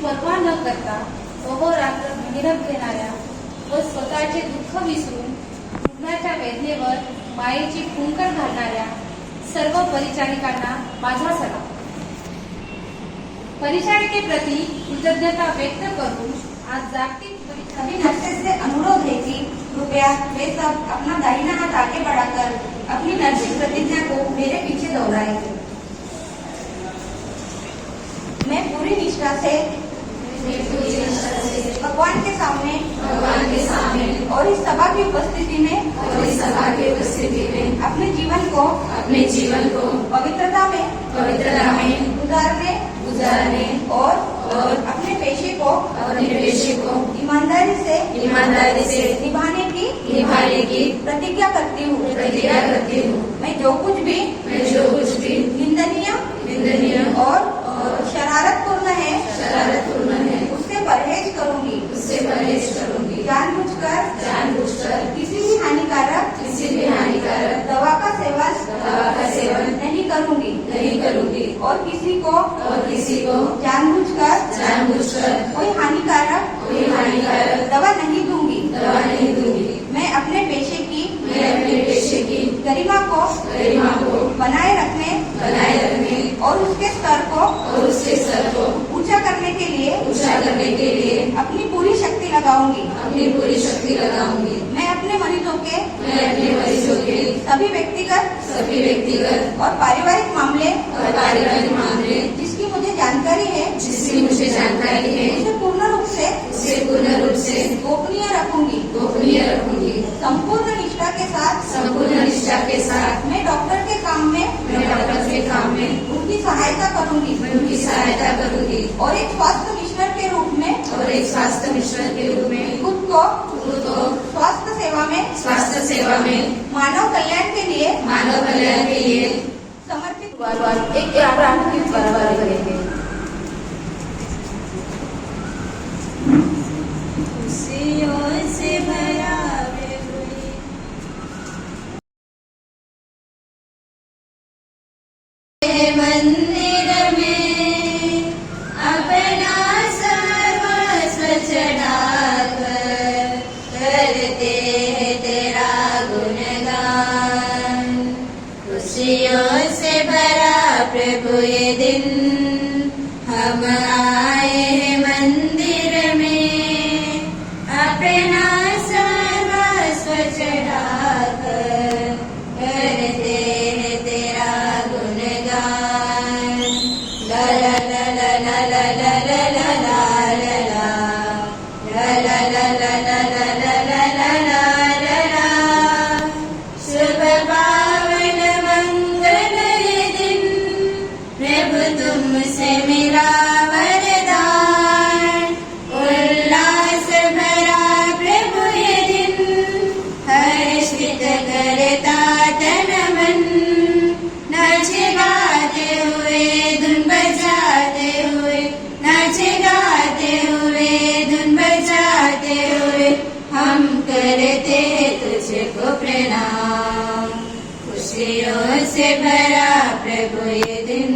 पर्वा न करता अहोरात्र मेहनत घेणाऱ्या व स्वतःचे दुःख विसरून रुग्णाच्या वेदनेवर मायेची फुंकर घालणाऱ्या सर्व परिचारिकांना माझा सलाम। परिचारिकेप्रती कृतज्ञता व्यक्त करून आज जागतिक सभी नर्सेस से अनुरोध है कि कृपया वे सब अपना दाहिना हाथ आगे बढ़ाकर अपनी नर्सिंग प्रतिज्ञा को मेरे पीछे दोहराएं। मैं पूरी निष्ठा से भगवान के सामने और इस सभा की उपस्थिति में अपने जीवन को पवित्रता में गुजारने और अपने पेशे को ईमानदारी से निभाने की प्रतिज्ञा करती हूँ। मैं जो कुछ भी निंदनीय और शरारतपूर्ण है उससे परहेज करूंगी। जानबूझकर किसी भी हानिकारक दवा का सेवन नहीं करूंगी और किसी को जानबूझकर कोई हानिकारक दवा नहीं दूंगी। मैं अपने पेशे की गरिमा को बनाए रखने और उसके स्तर को ऊंचा करने के लिए अपनी पूरी शक्ति लगाऊंगी। मैं अपने मरीजों के सभी व्यक्तिगत और पारिवारिक मामले जिसकी मुझे जानकारी है उसे पूर्ण रूप से गोपनीय रखूंगी। संपूर्ण निष्ठा के साथ मैं डॉक्टर के काम में उनकी सहायता करूंगी और एक स्वास्थ्य मिशनर के रूप में खुद को स्वास्थ्य सेवा में मानव कल्याण के लिए समर्पित एक प्रार्थना करेंगे। मंदिर में अपना सर्वस्व चढ़ाकर करते हैं तेरा गुणगान। खुशियों से भरा प्रभु ये दिन हम आए हैं मंदिर में अपना सर्वस्व चढ़ाकर करते हैं तेरा गुणगान। ला ला ला ला ला ला ला ला ला ला ला ला ला ला ला ला। शुभ पावन मंगल ये दिन प्रभु तुमसे मिला वरदान। उल्लास भरा प्रभु ये दिन हर्षित करता तन मन। नाचे गाते हुए धुन बजाते हुए धुन बजाते हुए हम करते तुझको प्रणाम। खुशियों से भरा प्रभु ये दिन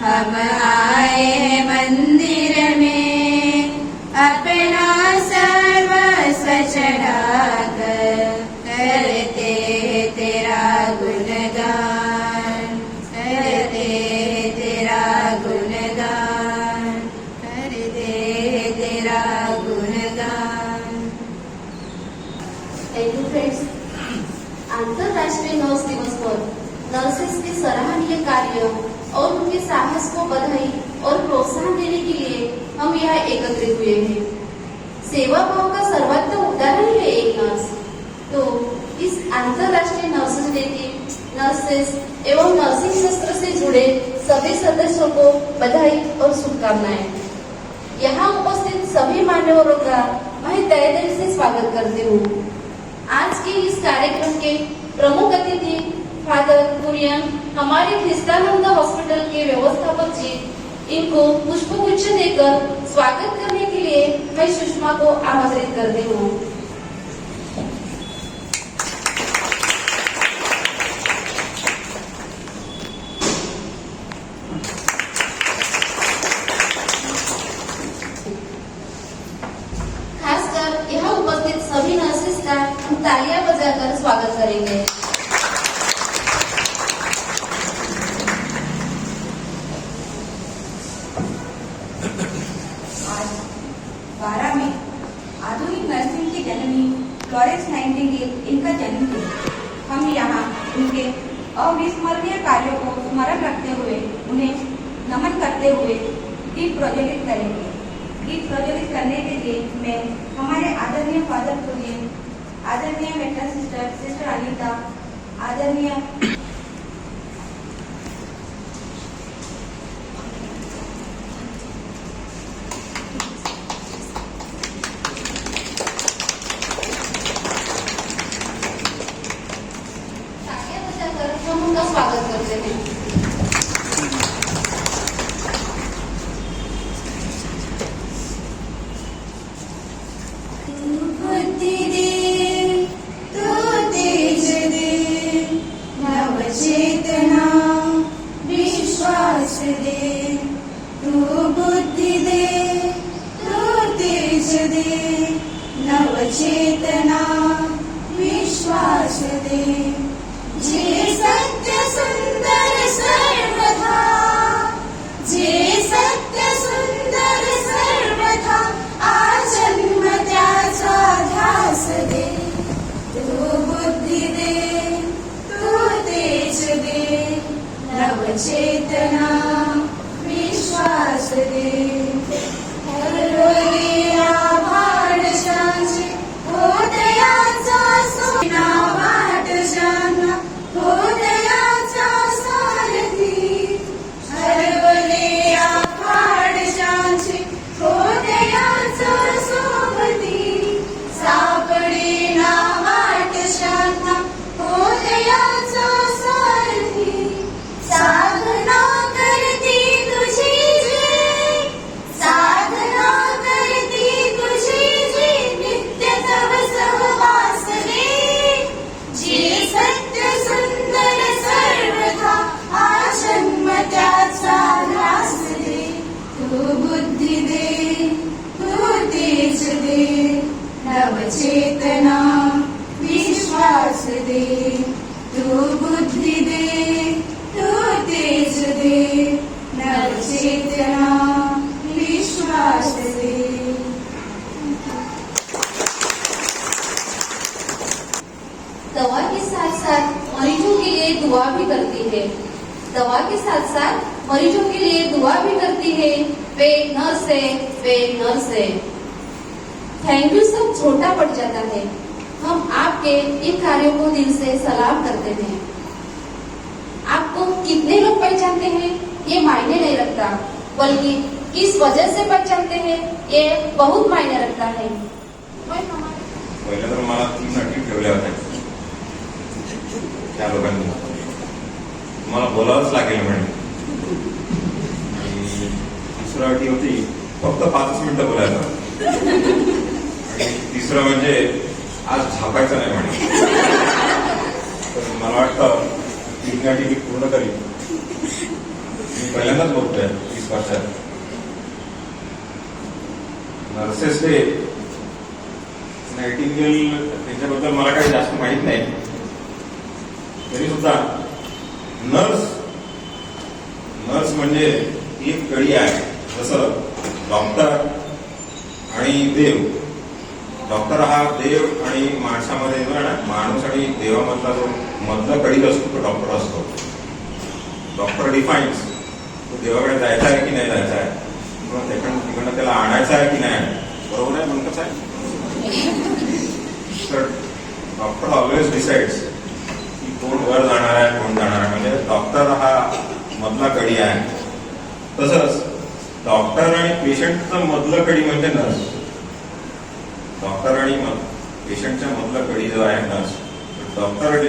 हम आए हैं मंदिर में अपना सर्वस्व चढ़ाकर करते हैं तेरा गुणगान। करते हैं तेरा गुणगान। करते हैं तेरा गुणगान। Thank you friends. अंतरराष्ट्रीय नर्स दिवस पर नर्सेस के सराहनीय कार्य और उनके साहस को बधाई और प्रोत्साहन देने के लिए हम यहाँ एकत्रित हुए हैं। सेवा भाव का सर्वोत्तम उदाहरण है एक नर्स। तो इस अंतरराष्ट्रीय नर्सेस डे की नर्सेस एवं नर्सिंग शास्त्र से जुड़े सभी सदस्यों को बधाई और शुभकामनाएं। यहाँ उपस्थित सभी मान्यवरों का मैं तहे दिल से स्वागत करती हूँ। आज के इस कार्यक्रम के प्रमुख अतिथि फादर कुरियन हमारे ख्रिस्तानंद हॉस्पिटल के व्यवस्थापक जी, इनको पुष्पगुच्छ देकर स्वागत करने के लिए मैं सुषमा को आमंत्रित करती हूँ। तालियां बजाकर स्वागत करेंगे। आज 12 मई आधुनिक नर्सिंग की जननी फ्लोरेंस नाइटिंगेल इनका जन्मदिन। हम यहाँ उनके अविस्मरणीय कार्यों को स्मरण रखते हुए उन्हें नमन करते हुए दीप प्रज्वलित करेंगे। दीप प्रज्वलित करने के लिए मैं हमारे आदरणीय फादर कुरियन, आदरणीय मेट्रन सिस्टर सिस्टर अनीता, आदरणीय तालियां बजाकर हम उनका स्वागत करते हैं। बुद्धि दे, तू तेज दे, नव चेतना विश्वास दे। तू बुद्धि दे, तू तेज दे, नव चेतना विश्वास दे। जे सत्य सुंदर सर्वथा, जे सत्य सुंदर सर्वथा, आजन्म त्याचा ध्यास दे। तू बुद्धी दे, तू तेज दे, नव चेतना विश्वास दे। हरवलेल्या भाडशांची हृदयाचा सोना वाट जाना, हृदयाचा सारथी। हरवलेल्या भाडशांची हृदयाचा सोबती, सापडेना वाट शांता हृदयाचा सारथी। साधना करती तुझी जे, साधना करती तुझी जे, नित्य तव सहवास दे। जे सत्य सुंदर सर्वथा, आजन्म त्याचा ध्यास दे। तू बुद्धी दे, तू तेज दे, नव चेतना विश्वास दे। तू बुद्धि दे, तू तेज दे, नव चेतना विश्वास दे। दवा के साथ साथ मरीजों के लिए दुआ भी करती है। दवा के साथ साथ मरीजों के लिए दुआ भी करती है। वे नर्स है, वे नर्स है। थैंक यू सब छोटा पड़ जाता है। हम आपके इन कार्यों को दिल से सलाम करते हैं। आपको कितने लोग पहचानते हैं ये मायने नहीं रखता, बल्कि किस वजह से पहचानते हैं ये बहुत मायने रखता है। पहिलं तर मला 3 अटी ठेवल्या होत्या त्या लोकांनी, तुम्हाला बोलावंच लागेल म्हणे। आणि दुसरी अटी होती फक्त 5 मिनिटं बोलायचं, आणि तिसरं म्हणजे आज झापायचं नाही म्हणे। तर मला वाटतं 3 अटी मी पूर्ण करीन। मी पहिल्यांदाच बोलतोय 30 वर्षात। नर्सेस डे नाइटिंगेल त्यांच्याबद्दल मला काही जास्त माहित नाही, तरी सुद्धा नर्स म्हणजे एक कडी आहे। जसं डॉक्टर आणि देव, डॉक्टर हा देव आणि माणसामध्ये माणूस आणि देवामधला जो मधला कडी असतो तो डॉक्टर असतो। डॉक्टर डिफाईन्स तो देवाकडे जायचा आहे की नाही जायचा आहे, किंवा तिकडनं त्याला आणायचं आहे की नाही, बरोबर आहे म्हणून कसं आहे। तर डॉक्टर ऑलवेज डिसाइड्स की कोण वर जाणार आहे कोण जाणार आहे, म्हणजे डॉक्टर हा मधला कडी आहे। तसंच डॉक्टर आणि पेशंटचं मधलं कडी म्हणजे नर्स। डॉक्टर आणि पेशंटच्या मधलं कडी जो आहे नर्स। डॉक्टरचा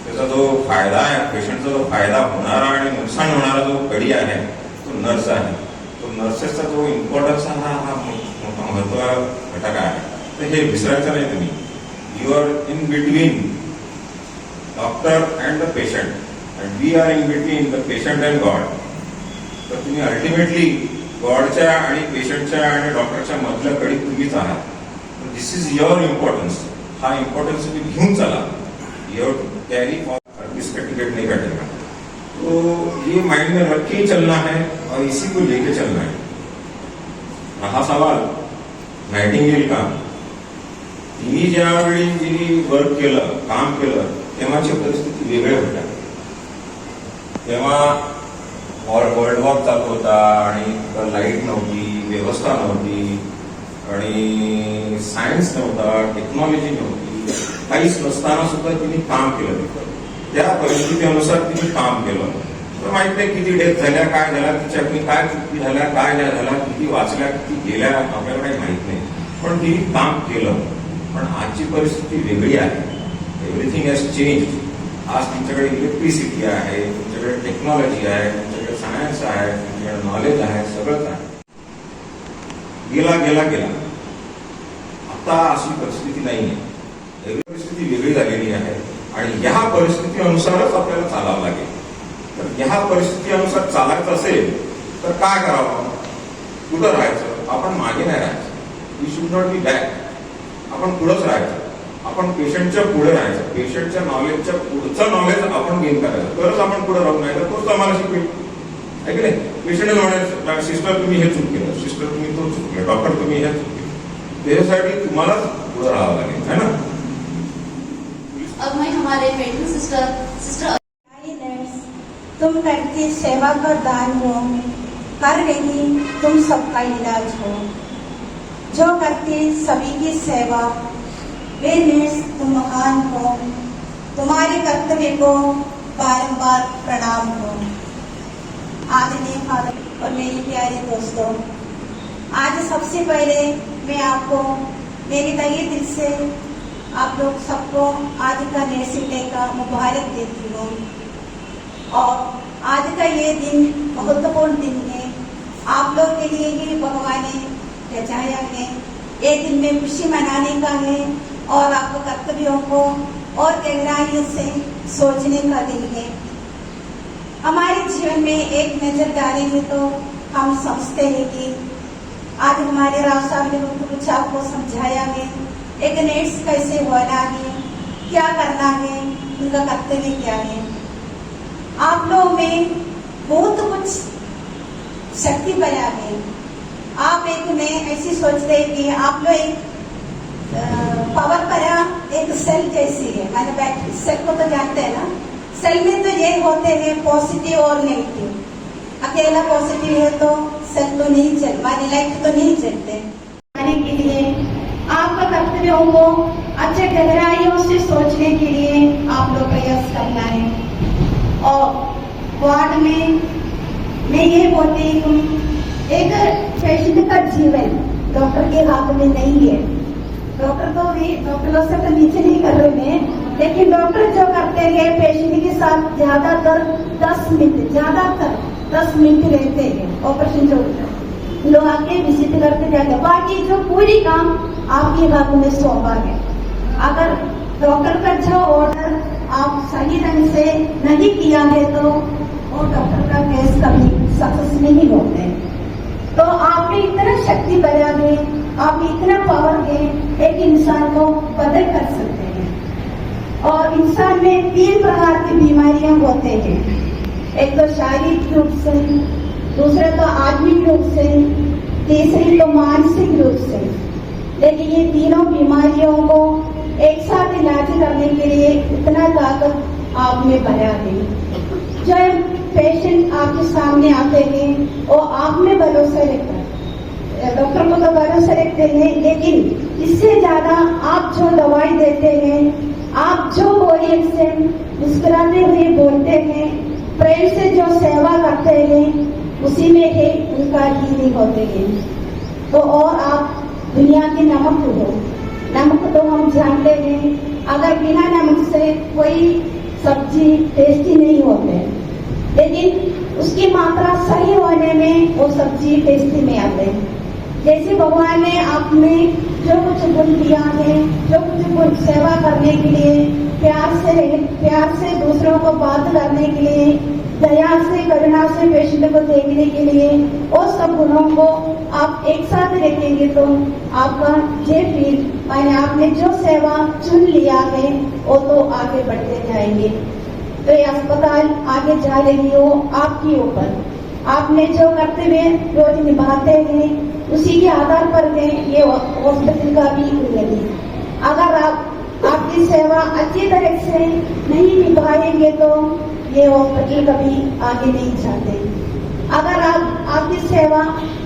त्याचा जो फायदा आहे, पेशंटचा जो फायदा होणारा आणि नुकसान होणारा जो कडी आहे तो नर्स आहे। तो नर्सेसचा जो इम्पॉर्टन्स हा मोठा महत्त्वाचा घटक आहे। तर हे विसरायचं नाही तुम्ही। You are in between doctor and the patient, and we are in between the patient and God. तर तुम्ही अल्टिमेटली गॉडच्या आणि पेशंटच्या आणि डॉक्टरच्या मधल्या कडी तुम्हीच आहात। This is your importance. हा इम्पोर्टेंस भी घेऊन चला, you have to carry for इसका टिकट नहीं कटेगा। तो ये माइंड में रख के चलना है और इसी को लेके चलना है। रहा सवाल नाइटिंगेल का, तिने ज्यावेळी तिने वर्क केलं, काम केलं, तेव्हाची परिस्थिती वेगळ्या होत्या। तेव्हा वर्ल्ड वॉर चालू होता आणि लाईट नव्हती, व्यवस्था नव्हती आणि सायन्स नव्हता, टेक्नॉलॉजी नव्हती, काहीच नसताना सुद्धा तिने काम केलं तिथं। त्या परिस्थितीनुसार तिने काम केलं। तर माहित नाही किती डेथ झाल्या, काय झाल्या, तिच्याकडे काय चुकी झाल्या, काय नाही झाल्या, किती वाचल्या, किती गेल्या, आपल्याला काही माहित नाही, पण तिने काम केलं। पण आजची परिस्थिती वेगळी आहे, एव्हरीथिंग हॅज चेंज। आज तुमच्याकडे इलेक्ट्रिसिटी आहे, तुमच्याकडे टेक्नॉलॉजी आहे, तुमच्याकडे सायन्स आहे, तुमच्याकडे नॉलेज आहे, सगळंच आहे। गेला गेला गेला, आता अशी परिस्थिती नाहीये, परिस्थिती वेगळी झालेली आहे आणि ह्या परिस्थितीनुसारच आपल्याला चालावं लागेल। तर ह्या परिस्थितीनुसार चालायचं असेल तर काय करावं, कुठं राहायचं, आपण मागे नाही राहायचं, we should not be back, आपण पुढंच राहायचं, आपण पेशंटच्या पुढे राहायचं, पेशंटच्या नॉलेजच्या पुढचं नॉलेज आपण गेन करायचं, तरच आपण पुढे राहू, नाही तर तोच आम्हाला शिकवेल, आहे की नाही। पेशंट म्हणायचं सिस्टर तुम्ही हे चूक केलं, सिस्टर तुम्ही तो चूक केलं, डॉक्टर तुम्ही हे चूक केलं, त्याच्यासाठी तुम्हालाच पुढे राहावं लागेल, है ना। अब मैं हमारे मेडिकल सिस्टर तुम करती सेवा का दान हो, कर रही तुम सबका इलाज हो, जो करती सभी की सेवा, वे नर्स तुम महान हो, तुम्हारे कर्तव्य को बारंबार प्रणाम हो। आदरणीय फादर और मेरी प्यारे दोस्तों, आज सबसे पहले मैं आपको मेरे तहे दिल से आप लोग सबको आज का नर्सिंग डे का मुबारक देती हूँ। और आज का ये दिन महत्वपूर्ण दिन है, आप लोग के लिए ही भगवान ने रचाया है। ये दिन में खुशी मनाने का है और आपको कर्तव्यों को और गहराइयों से सोचने का दिन है। हमारे जीवन में एक नजर डालेंगे तो हम समझते हैं कि आज हमारे राव साहब ने कुछ आपको समझाया है, एक नर्स कैसे होना है, क्या करना है, उनका कर्तव्य क्या है। आप लोगों में बहुत कुछ शक्ति बना है। आप एक में ऐसी सोचते हैं कि आप लोग एक पावर परा एक सेल जैसी है, मैंने बैटरी सेल को तो जानते हैं ना। सेल में तो ये होते हैं पॉजिटिव और नेगेटिव। अकेला पॉजिटिव है तो सेल तो नहीं चल, हमारी लाइफ तो नहीं चलते। आने के लिए आपका कर्तव्यों को अच्छे गहराइयों से सोचने के लिए आप लोग प्रयास करना है। और वार्ड में मैं ये बोलती हूँ, एक पेशेंट का जीवन डॉक्टर के हाथ में नहीं है। डॉक्टर तो भी डॉक्टरों से तो नीचे नहीं कर रहे हैं, लेकिन डॉक्टर जो करते हैं पेशेंट के साथ ज्यादातर 10 मिनट रहते हैं। ऑपरेशन जो लोग आके विजिट करते जाते, बाकी जो पूरी काम आपके हाथ में सौंपा है। अगर डॉक्टर का जो ऑर्डर आप सही ढंग से नहीं किया है तो वो डॉक्टर का केस कभी सक्सेस नहीं होते। तो आप में इतना शक्ति बना है, आप में इतना पावर है, एक इंसान को बदल कर सकते हैं। और इंसान में 3 प्रकार की बीमारियां होते हैं, एक तो शारीरिक रूप से, दूसरा तो आत्मिक रूप से, तीसरी तो मानसिक रूप से। लेकिन ये तीनों बीमारियों को एक साथ इलाज करने के लिए इतना ताकत आप में भरा है। जो पेशेंट आपके सामने आते हैं वो आप में भरोसा रखता है, डॉक्टर को तो भरोसा रखते हैं, लेकिन इससे ज्यादा आप जो दवाई देते हैं, आप जो बोलिए से मुस्कुराते हुए बोलते हैं, प्रेम से जो सेवा करते हैं, उसी में है उनका हीलिंग होते हैं। तो और आप दुनिया के नमक हो, नमक तो हम जानते हैं, अगर बिना नमक से कोई सब्जी टेस्टी नहीं होते, लेकिन उसकी मात्रा सही होने में वो सब्जी टेस्टी में आते हैं। जैसे भगवान ने आप में जो कुछ गुण दिया है, जो कुछ गुण सेवा करने के लिए, प्यार से दूसरों को बात करने के लिए, दया से, करुणा से पेशेंट को देखने के लिए और सब गुणों को आप एक साथ रखेंगे तो आपका ये फील्ड माने आपने जो सेवा चुन लिया है वो तो आगे बढ़ते जाएंगे। तो ये अस्पताल आगे जा रही हो आपके ऊपर, आपने जो कर्तव्य रोज निभाते हैं उसी के आधार पर है ये हॉस्पिटल का भी उन्नति। अगर आपकी सेवा अच्छी तरह से नहीं निभाएंगे तो ये हॉस्पिटल कभी आगे नहीं जाते। अगर आपकी सेवा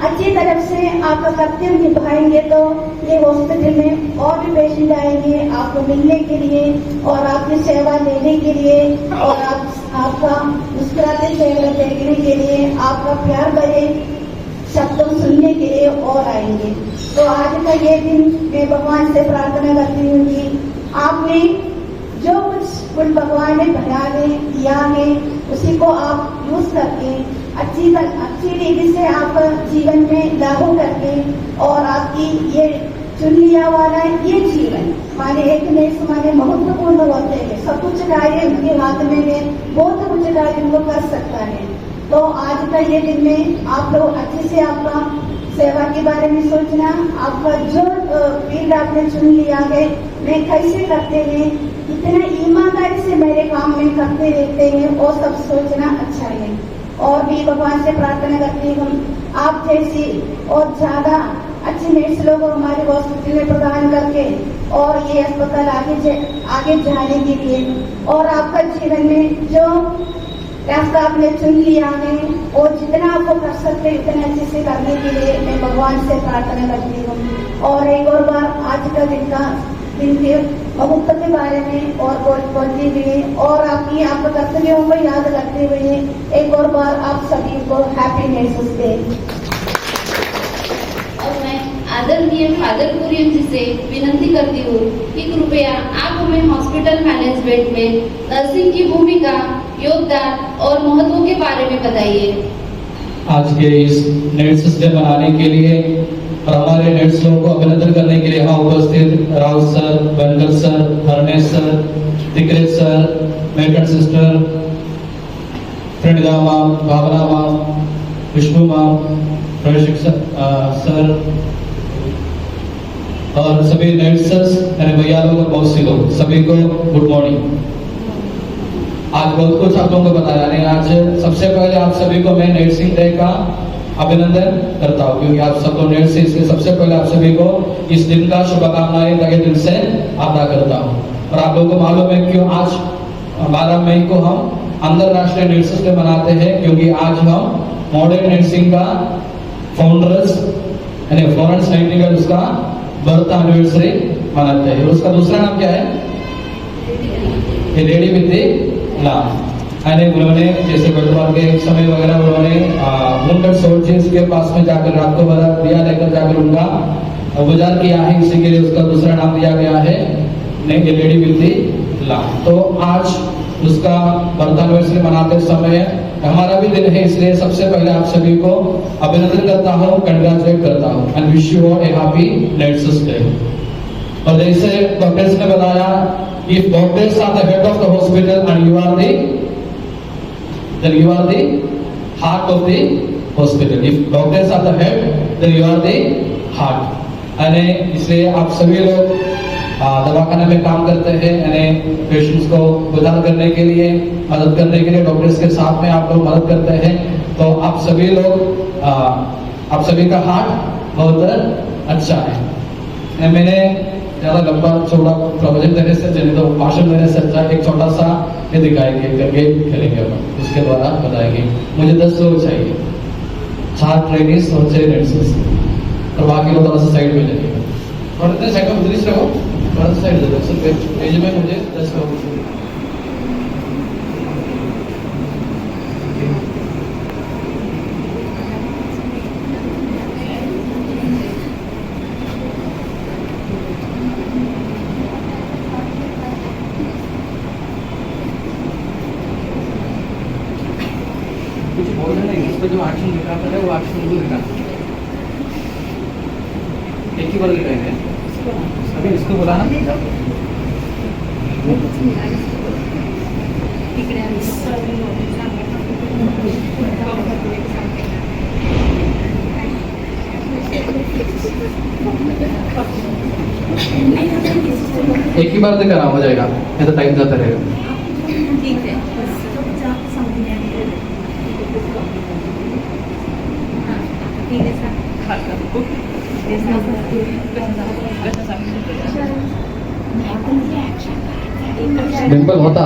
अच्छी तरह से आपका कर्तव्य निभाएंगे तो ये हॉस्पिटल में और भी पेशेंट आएंगे आपको मिलने के लिए और आपकी सेवा लेने के लिए और आपका मुस्कुराते चेहरे देखने के लिए, आपका प्यार भरे शब्दों सुनने के लिए और आएंगे। तो आज का ये दिन मैं भगवान से प्रार्थना करती हूँ कि आपने जो कुछ भगवान ने भरा है दिया है उसी को आप यूज करके अच्छी रीति से आप जीवन में लागू करके और आपकी ये चुन लिया वाला ये जीवन माने एक नेक्स्ट माने महत्वपूर्ण होते हैं। सब कुछ कार्य उनके हाथ में है, बहुत कुछ कार्य उनको कर सकता है। तो आज का ये दिन में आप लोग अच्छे से आपका सेवा के बारे में सोचना, आपका जो फील्ड आपने चुन लिया है मैं कैसे करते हैं, इतना ईमानदारी से मेरे काम में करते रहते हैं और सब सोचना अच्छा है। और भी भगवान से प्रार्थना करती हूँ आप जैसी और ज्यादा अच्छे नर्स लोग हमारे हॉस्पिटल में प्रदान करके और ये अस्पताल आगे जाने के लिए और आपका जीवन में जो रास्ता आपने चुन लिया है और जितना आपको कर सकते उतना अच्छे से करने के लिए मैं भगवान से प्रार्थना करती हूँ। और एक और बार आज का दिन के महत्व के बारे में और बोलते हुए और आपके कर्तव्यों को याद करते हुए एक और बार आप सभी को हैप्पी नर्सेस डे। और मैं आदरणीय फादर कुरियन जी से विनती करती हूँ कि कृपया आप हमें हॉस्पिटल मैनेजमेंट में नर्सिंग की भूमिका, योगदान और महत्व के बारे में बताइए। आज के इस नर्सेस डे मनाने के लिए और हमारे नर्स लोगों को अभिनंदन करने के लिए यहाँ उपस्थित Raut sir, Bankar sir, Harnesh sir, Digrej sir, matron sister, Pranita ma'am, Bhavna ma'am, Vishnu ma'am, प्रशिक्षक सर और सभी नर्सेस यानी भैया लोग और बहुत से लोग, सभी को गुड मॉर्निंग। आज बहुत कुछ आप लोगों को बताया नहीं। आज सबसे पहले आप सभी को मैं नर्सिंग डे का अभिनंदन करता हूँ क्योंकि आप सब लोग नर्स, इसलिए सबसे पहले आप सभी को इस दिन का शुभकामनाएं तहे दिल से अदा करता हूँ। और आप लोगों को मालूम है क्यों आज 12 मई को हम अंतरराष्ट्रीय नर्सेस डे मनाते हैं, क्योंकि आज हम मॉडर्न नर्सिंग का फाउंडर्स यानी फ्लोरेंस नाइटिंगेल उसका बर्थ एनिवर्सरी मनाते हैं। उसका दूसरा नाम क्या है? लेडी विद द लाम। उन्होंने जैसे वर्तमान के समय वगैरह उन्होंने वुंडेड सोल्जर्स के पास में जाकर रात को दिया लेकर जाकर उनका उपचार किया है, इसी के लिए उसका दूसरा नाम दिया गया है लेडी विद द लाम। तो आज उसका बर्थ एनिवर्सरी मनाते समय हमारा भी दिन है, इसलिए सबसे पहले आप सभी को अभिनंदन करता हूँ, कंग्रेचुलेट करता हूँ and wish you all a happy nurses day. और जैसे डॉक्टर्स ने बताया, if doctors are the head of the hospital and you are then you are the heart of the hospital. If doctors are the head, then you are the heart. यानी इसलिए आप सभी लोग दवाखाने में काम करते हैं, यानी पेशेंट्स को उपचार करने के लिए, मदद करने के लिए डॉक्टर्स के साथ में आप लोग मदद करते हैं। तो आप सभी लोग आप सभी का हार्ट बहुत अच्छा है। मैंने ज्यादा लंबा चौड़ा प्रवचन देने से चलिए तो भाषण देने से अच्छा एक छोटा सा ये दिखाएंगे करके खेलेंगे अपन, उसके द्वारा बताएंगे। मुझे 10 लोग चाहिए, 4 ट्रेनिंग्स और 6 नर्सेस और बाकी लोग थोड़ा सा साइड में लगेंगे और इतने साइड में उधर रहो, थोड़ा सा साइड दे दो। पेज में मुझे 10 लोग कुछ बोल रहे नहीं, उस पर जो एक्शन दिखाता है वो एक्शन को दिखाना, एक ही बार दिखाएंगे। अभी इसको बुलाना इकडे एक ही बार देकर हो जाएगा, नहीं तो टाइम जाता रहेगा। ठीक है। ठीक है सर। डिम्पल होता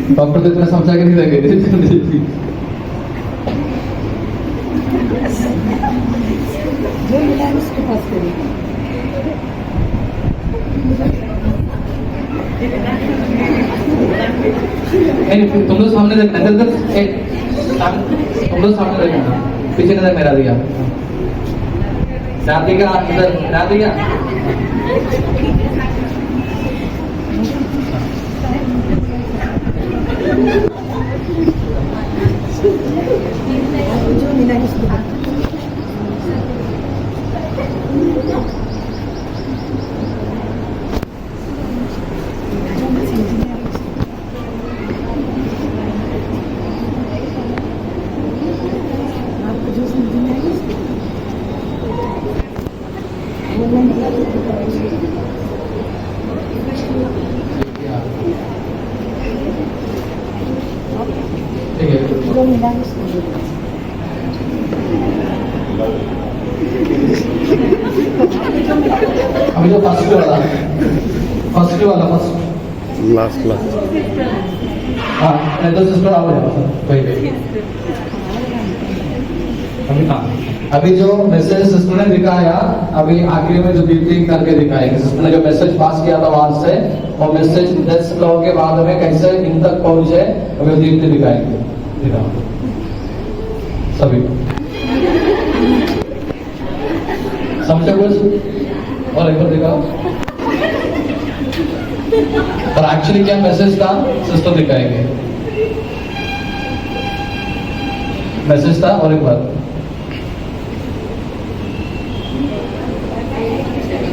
डॉक्टर तो इतना समझा के नहीं लगे। तुम लोग सामने देखना, तुम लोग सामने देखना, पीछे नजर मेरा दिया, राधिका इधर, राधिका अभी जो फर्स्ट वाला लास्ट हाँ, नहीं तो सिस्टर आओ वही अभी जो मैसेज सिस्टर ने दिखाया, अभी आखिरी में जो बीपी करके दिखाएंगे, सिस्टर ने जो मैसेज पास किया था वहां से, और मैसेज 10 लोगों के बाद में कैसे इन तक पहुंचे, अभी दीप्ति दिखाएंगे। दिखाओ सभी समझे कुछ, और एक बार दिखाओ। और एक्चुअली क्या मैसेज था सिस्टर दिखाएंगे, मैसेज था, और एक बार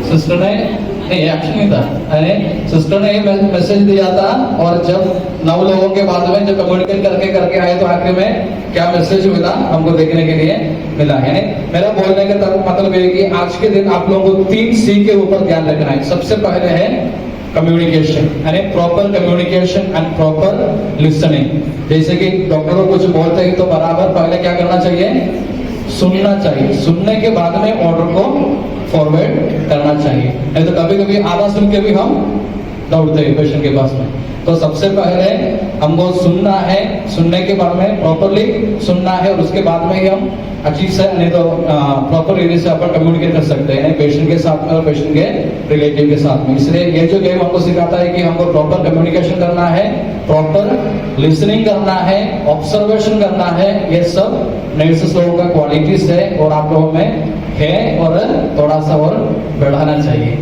सिस्टर ने एक्शन नहीं था, अरे सिस्टर ने मैसेज दिया था, और जब 9 लोगों के बाद में जब कम्युनिकेट करके आए तो आखिर में क्या मैसेज मिला हमको देखने के लिए मिला है। मेरा बोलने का मतलब है कि आज के दिन आप लोगों को 3 C के ऊपर ध्यान रखना है। सबसे पहले है कम्युनिकेशन, यानी proper communication and proper listening. जैसे कि डॉक्टर को कुछ बोलते हैं तो बराबर पहले क्या करना चाहिए, सुनना चाहिए, सुनने के बाद में ऑर्डर को फॉरवर्ड करना चाहिए, नहीं तो कभी कभी आधा सुन के भी हम दौड़ते हैं पेशेंट के पास में। तो सबसे पहले हमको सुनना है, सुनने के बाद में प्रॉपरली सुनना है, और उसके बाद में ही हम अच्छी से, नहीं तो प्रॉपर वे से अपन कम्युनिकेट कर सकते हैं पेशेंट के साथ में और पेशेंट के रिलेटिव के साथ में। इसलिए ये जो गेम हमको सिखाता है कि हमको प्रॉपर कम्युनिकेशन करना है, प्रॉपर लिसनिंग करना है, ऑब्जर्वेशन करना है, ये सब नर्सेस लोगों का क्वालिटीज है और आप लोगों में है, और थोड़ा सा और बढ़ाना चाहिए।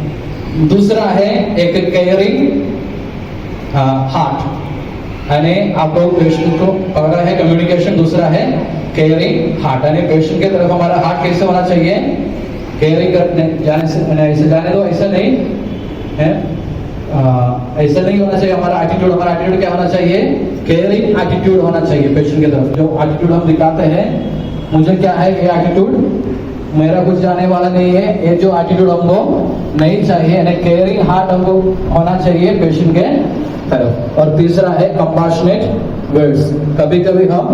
दूसरा है एक केयरिंग हार्ट, यानी आप लोग पेशेंट को, पहला है कम्युनिकेशन, दूसरा है केयरिंग हार्ट, यानी पेशेंट की तरफ हमारा हार्ट कैसे होना चाहिए, केयरिंग करने जाने से, ऐसे जाने दो, ऐसा नहीं है, ऐसा नहीं होना चाहिए। हमारा एटीट्यूड क्या होना चाहिए, केयरिंग एटीट्यूड होना चाहिए पेशेंट की तरफ। जो एटीट्यूड हम दिखाते हैं, मुझे क्या है ये एटीट्यूड, मेरा कुछ जाने वाला नहीं है, ये जो एटीट्यूड हमको नहीं चाहिए, यानी केयरिंग हार्ट हमको होना चाहिए पेशेंट के तरफ। और तीसरा है कंपैशनेट वर्ड्स। कभी कभी हम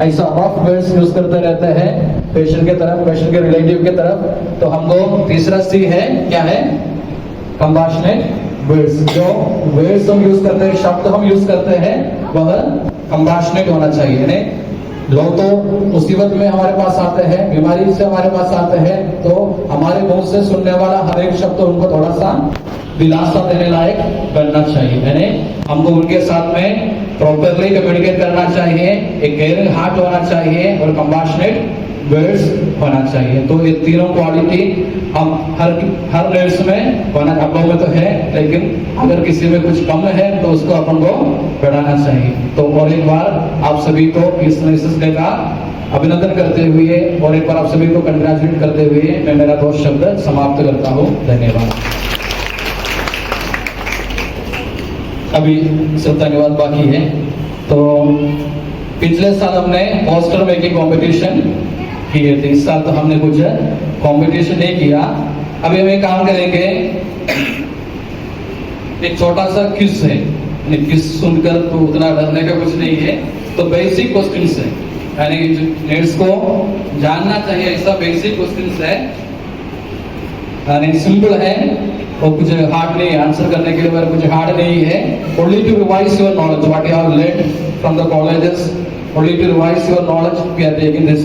ऐसा रफ वर्ड्स यूज करते रहते हैं पेशेंट के तरफ, पेशेंट के रिलेटिव के तरफ, तो हमको तीसरा C है, क्या है, कंपैशनेट वर्ड्स। जो वर्ड्स हम यूज करते हैं, शब्द हम यूज करते हैं, वह कंपैशनेट होना चाहिए। लोग तो मुसीबत में हमारे पास आते हैं, बीमारी से हमारे पास आते हैं, तो हमारे मुंह से सुनने वाला हर एक शब्द उनको थोड़ा सा दिलासा देने लायक बनना चाहिए, यानी हमको उनके साथ में प्रॉपरली कम्युनिकेट करना चाहिए, एक केयरिंग हार्ट होना चाहिए और कंपैशनेट वर्ड्स होना चाहिए। तो ये तीनों क्वालिटी हम हर नर्स में होना, आप लोगों में तो है, लेकिन अगर किसी में कुछ कम है तो उसको अपन को बढ़ाना चाहिए। तो और एक बार आप सभी को इस नर्सेस डे का अभिनंदन करते हुए और एक बार आप सभी को कंग्रेचुलेट करते हुए मैं मेरा 2 शब्द समाप्त करता हूँ। धन्यवाद। अभी सब धन्यवाद बाकी है, तो पिछले साल हमने पोस्टर मेकिंग कंपटीशन किए थे, इस साल तो हमने कुछ कंपटीशन नहीं किया। अभी हम एक काम करेंगे, एक छोटा सा क्विज है, क्विज सुनकर तो उतना डरने का कुछ नहीं है, तो बेसिक क्वेश्चंस है, यानी नीड्स को जानना चाहिए, ऐसा बेसिक क्वेश्चंस है, यानी सिंपल है और कुछ हार्ड नहीं, आंसर करने के लिए कुछ हार्ड नहीं है। Only to revise your knowledge what you have learned from the colleges, only to revise your knowledge we are taking this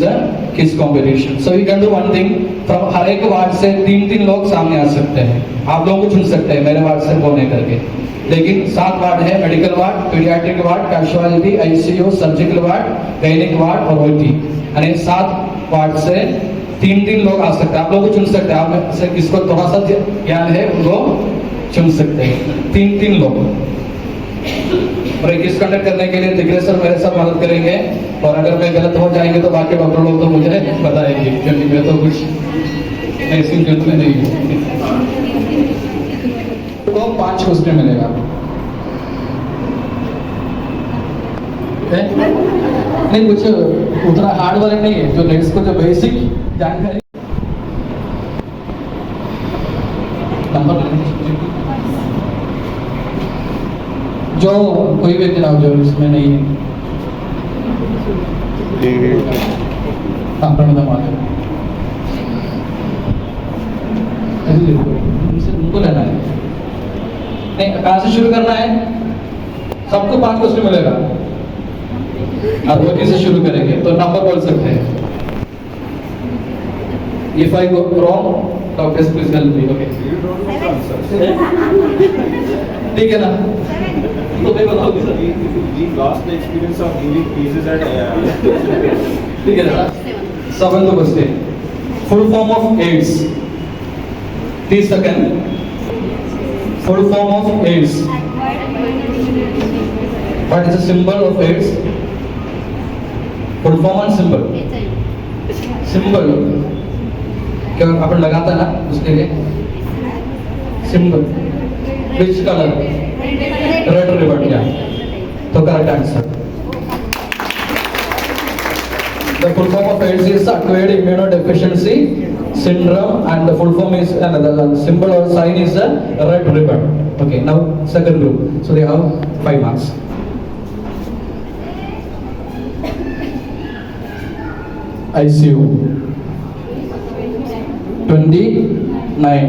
quiz competition. So we can do one thing, from हर एक ward से 3-3 लोग सामने आ सकते हैं, आप लोगों को चुन सकते हैं मेरे वार्ड से कौन है करके, लेकिन 7 वार्ड है, medical ward, paediatric ward, casualty, ICU, surgical ward, gynaec ward और ओटी, यानी 7 वार्ड से 3-3 लोग आ सकते हैं, आप लोग को चुन सकते हैं, आप में से किसको थोड़ा सा ज्ञान है उनको चुन सकते हैं, 3-3 लोग। और एक किस कंडक्ट करने के लिए दिग्गज सर मेरे साथ मदद करेंगे, और अगर मैं गलत हो जाएंगे तो बाकी डॉक्टर लोग तो मुझे बताएंगे, क्योंकि मैं तो कुछ ऐसी गलत में नहीं हूँ। तो 5 क्वेश्चन मिलेगा, नहीं कुछ उतना हार्ड वाले नहीं है, जो नेक्स्ट को जो बेसिक जानकारी नंबर जो कोई भी जनाब जो इसमें नहीं है, उनको लेना है, नहीं कहाँ से शुरू करना है, सबको 5 क्वेश्चन मिलेगा, आप वही से शुरू करेंगे तो नंबर बोल सकते हैं। If I go wrong, doctors please help me. Okay. ठीक है ना? तो मैं बताऊंगी sir. We lost the experience of giving quizzes at ठीक है ना? 7th question. Full form of AIDS. 30 seconds. Full form of AIDS. What is the symbol of AIDS? Full form and symbol. Symbol. क्या अपन लगाता है ना उसके लिए symbol, which colour, red ribbon, या तो correct answer. The full form of AIDS is acquired immunodeficiency syndrome, and the full form is the symbol or sign is a red ribbon. Okay, now second group, so they have 5 marks. ICU 29.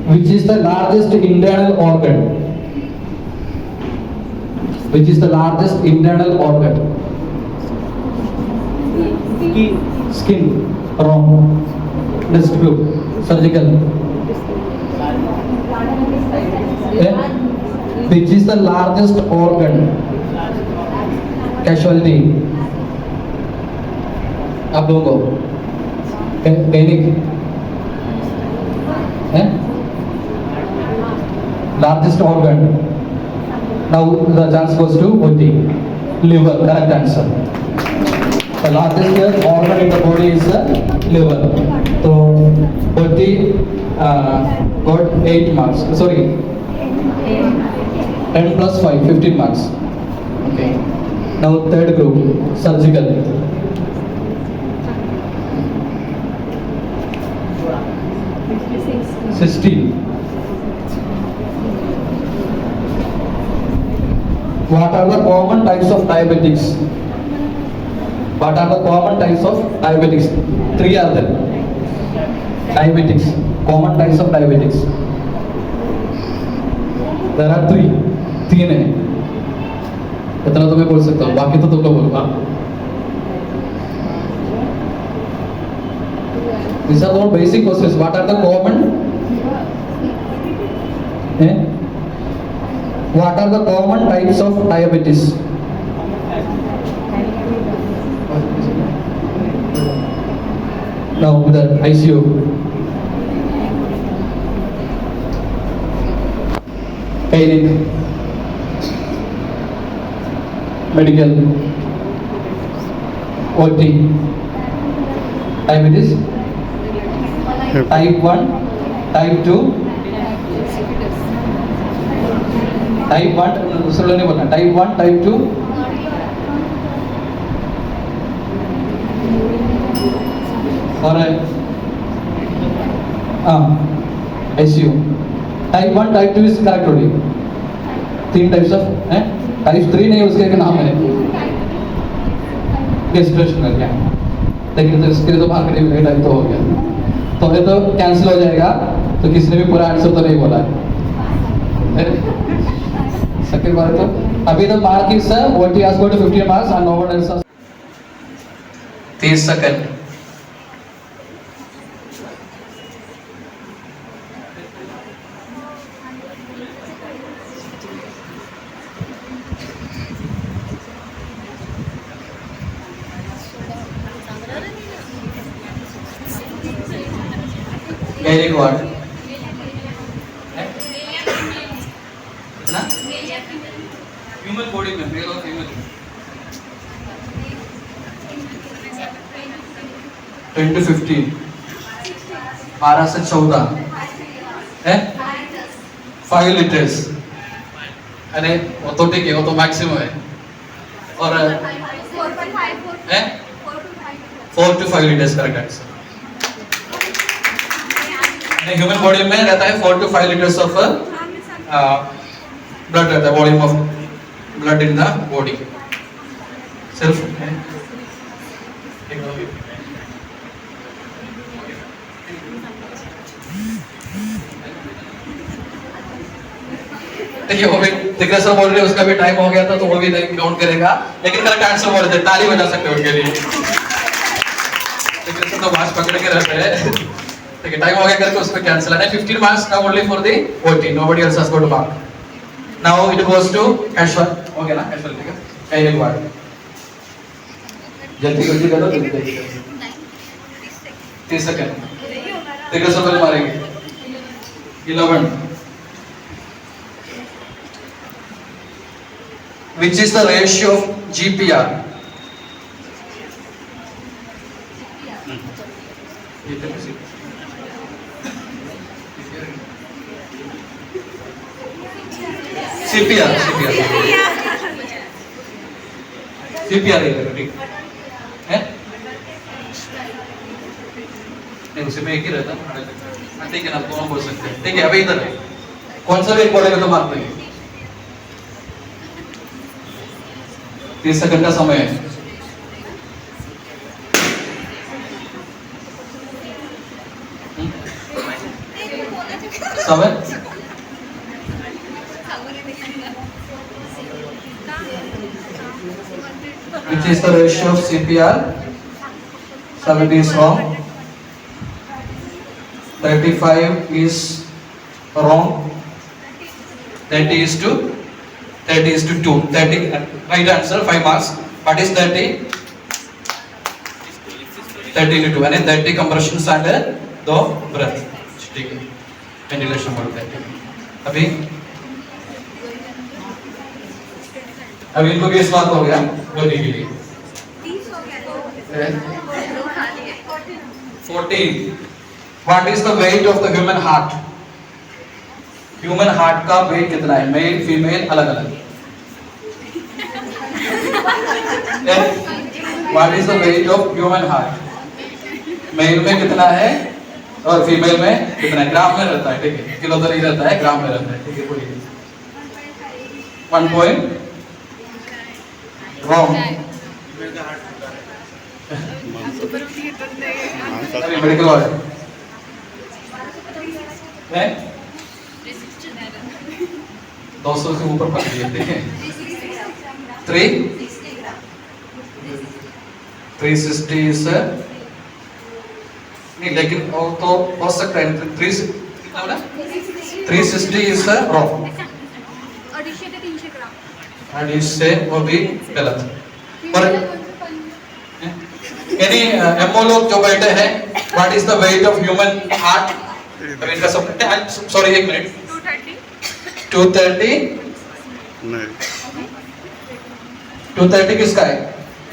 Which is the largest internal organ? Which is the largest internal organ? Skin. Wrong. Next group. Surgical. Which is the largest organ? Casualty. आप लोगों को gynaec है, largest organ. Now the chance goes to OT. Liver, correct answer. The largest organ in the body is the liver. So OT got 8 marks. Sorry, 10 plus 5, 15 marks. Okay. Now third group, surgical. 16. What are the common types of diabetics? What are the common types of diabetics? 3 are there. Diabetics. Common types of diabetics. There are 3. 3 है। इतना तो मैं बोल सकता हूँ, बाकी तो तुम लोग बोलो। These are all basic questions. What are the common? What are the common types of diabetes? Now the ICU. Gynec. Medical. OT. Diabetes. Type 1, Type 2. Type 1, दूसरा नहीं बोलना, Type 1, Type 2 और ICU type 1 type 2 is correct only 3 types of है type 3 नहीं उसके एक नाम है डिस्प्रेशन क्या लेकिन तो इसके लिए तो मार्केटिंग में टाइप तो हो गया तो ये तो कैंसिल हो जाएगा तो किसी ने भी पूरा आंसर तो नहीं बोला है सेकंड बार तो अभी तो mark is what he has got 15 marks and no one else 30 second very good human body में मेल और फीमेल 10 to 15 12 से 14 है 5 लीटर्स अरे वो तो ठीक है वो तो मैक्सिमम है और है 4 to 5 litres correct answer human body में रहता है 4 to 5 लीटर्स ऑफ ब्लड रहता है volume of blood in the body सिर्फ देखिए वो भी दिग्गज बोल रहे उसका भी टाइम हो गया था तो वो भी नहीं काउंट करेगा लेकिन करेक्ट आंसर बोल रहे ताली बजा सकते हो उनके लिए दिग्गज तो बात पकड़ के रहते हैं देखिए टाइम हो गया करके उसको कैंसिल है 15 marks now only for the OT nobody else has got a mark now it goes to Aishwarya हो गया ना ऐश्वर्य ठीक है पहले वर्ड जल्दी जल्दी करो जल्दी 30 सेकंड दिग्गज सब मारेंगे 11 which is the ratio of GPR CPR ठीक है नहीं उसी में एक ही रहता ठीक है ना दोनों बोल सकते हैं ठीक है अभी इधर कौन सा भी एक बोलेगा तो मार्क देंगे 30 सेकंड का समय है समय which is the ratio of CPR 70 is wrong 35 is wrong 30 is to 2 30 right answer 5 marks what is 30 into 2 and 30 compressions and 2 breath ठीक है वेंटिलेशन बोलते हैं अभी इनको 20 मार्क हो गया बोलने के लिए 14 what is the weight of the human heart human heart का वेट कितना है मेल फीमेल अलग अलग what is the weight of human heart male में कितना है और फीमेल में कितना है ग्राम में रहता है ठीक है किलो तो नहीं रहता है ग्राम में रहता है ठीक है बोलिए 1 पॉइंट रॉन्ग मेडिकल वाले हैं 200 से ऊपर पकड़ लिए थे 360 से नहीं लेकिन और तो हो सकता है 360 इज रॉन्ग और इससे वो भी गलत पर यानी एमओ लोग जो बैठे हैं what is the weight of human heart अभी इनका सब सॉरी एक मिनट 230 नहीं 230 किसका है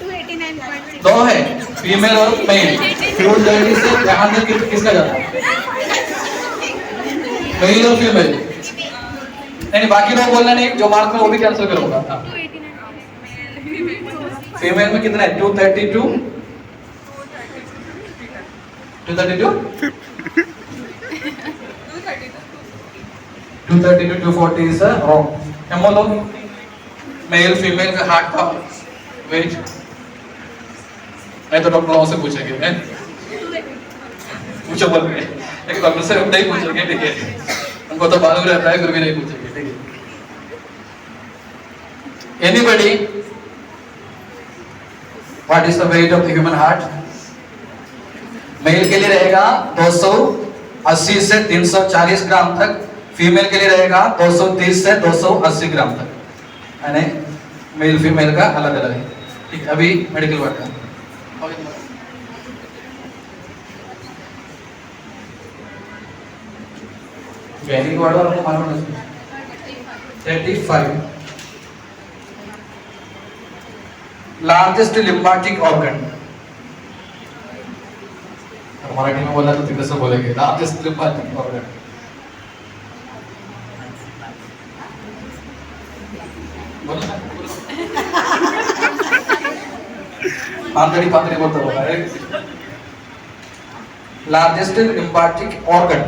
289.6 दो है फीमेल और मेल 230 से यहाँ तक किसका जाता है मेल और फीमेल नहीं बाकी लोग बोलना नहीं जो मार्क में वो भी कैंसिल करूंगा फीमेल में कितना है 232 232? 232, 240 is wrong. Homolog, male female का हार्ट का वेट नहीं तो डॉक्टर लोगों से पूछेंगे हैं पूछो बोल रहे एक डॉक्टर से हम नहीं पूछेंगे ठीक है हमको तो मालूम रहता है फिर भी नहीं पूछेंगे ठीक है anybody what is the weight of the human heart male के लिए रहेगा 280 से 340 ग्राम तक फीमेल के लिए रहेगा 230 से 280 ग्राम तक यानी मेल फीमेल का अलग अलग है ठीक है अभी मेडिकल वर्ड का गैनिक वर्ड और आपको मालूम है 35 लार्जेस्ट लिम्फेटिक ऑर्गन मराठी में बोला तो कैसे बोलेंगे लार्जेस्ट लिम्फेटिक ऑर्गन आंतरिक पात्री बोलता बोला है लार्जेस्ट लिम्फेटिक ऑर्गन